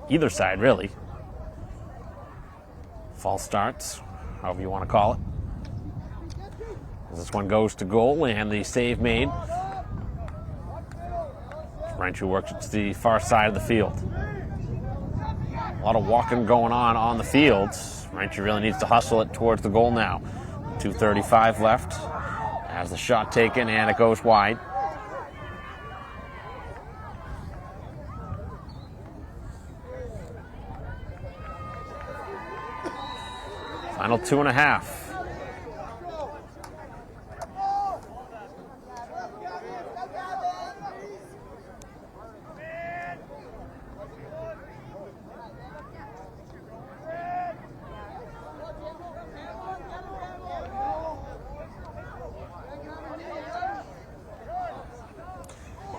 either side, really. False starts, however you want to call it. This one goes to goal and the save made. Braintree works to the far side of the field. A lot of walking going on the field. Braintree really needs to hustle it towards the goal now. 2:35 left. Has the shot taken and it goes wide. Final 2.5.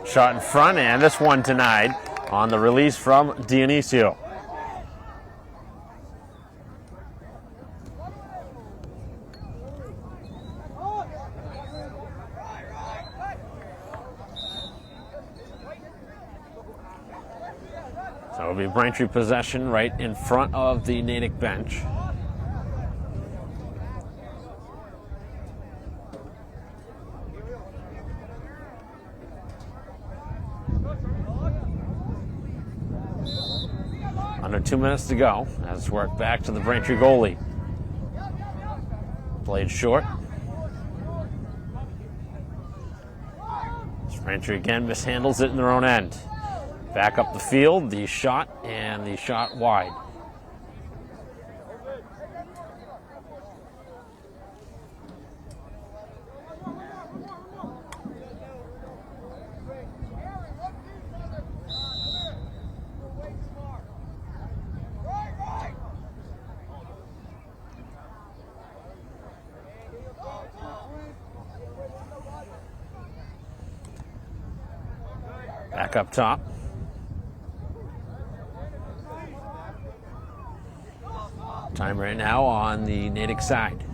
Shot in front, and this one denied on the release from Dionisio. So it'll be Braintree possession right in front of the Natick bench. Under 2 minutes to go as it's worked back to the Braintree goalie. Played short. Braintree again mishandles it in their own end. Back up the field, the shot, and the shot wide. Back up top. Time right now on the Natick side.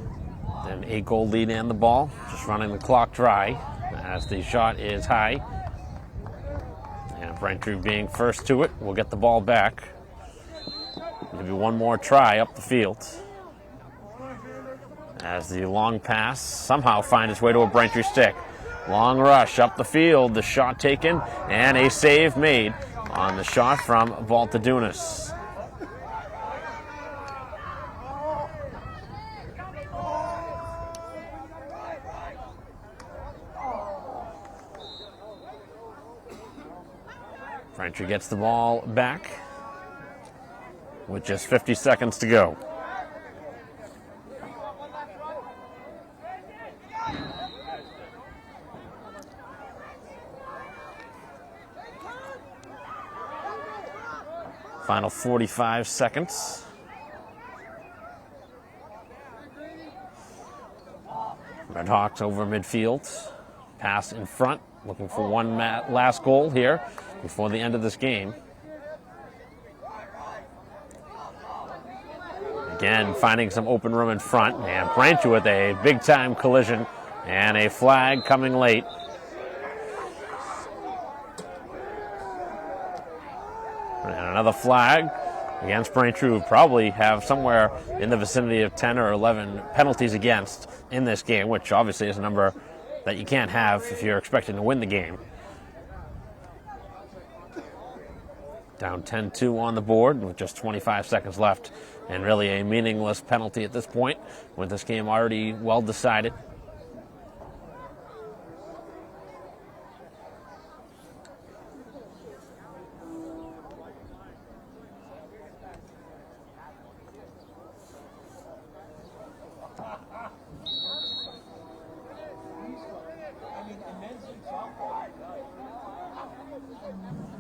An 8-goal lead and the ball. Just running the clock dry as the shot is high. And Braintree being first to it will get the ball back. Maybe one more try up the field. as the long pass somehow finds its way to a Braintree stick. Long rush up the field, the shot taken, and a save made on the shot from Baltadunas. Braintree gets the ball back with just 50 seconds to go. Final 45 seconds. Redhawks over midfield. Pass in front, looking for one last goal here before the end of this game. Again, finding some open room in front, and Braintree with a big-time collision and a flag coming late. And another flag against Braintree, who probably have somewhere in the vicinity of 10 or 11 penalties against in this game, which obviously is a number that you can't have if you're expecting to win the game. Down 10-2 on the board with just 25 seconds left, and really a meaningless penalty at this point with this game already well decided.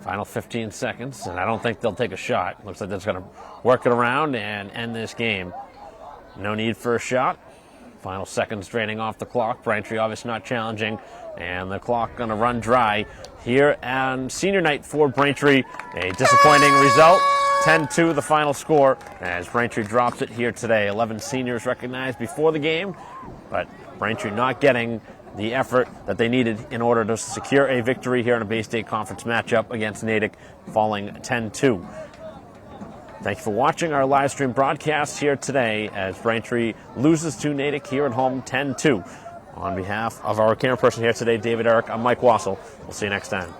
Final 15 seconds, and I don't think they'll take a shot. Looks like they're just going to work it around and end this game. No need for a shot. Final seconds draining off the clock. Braintree obviously not challenging, and the clock going to run dry here on senior night for Braintree. A disappointing result. 10-2 the final score as Braintree drops it here today. 11 seniors recognized before the game, but Braintree not getting the effort that they needed in order to secure a victory here in a Bay State Conference matchup against Natick, falling 10-2. Thank you for watching our live stream broadcast here today as Braintree loses to Natick here at home 10-2. On behalf of our camera person here today, David Eric, I'm Mike Wassel. We'll see you next time.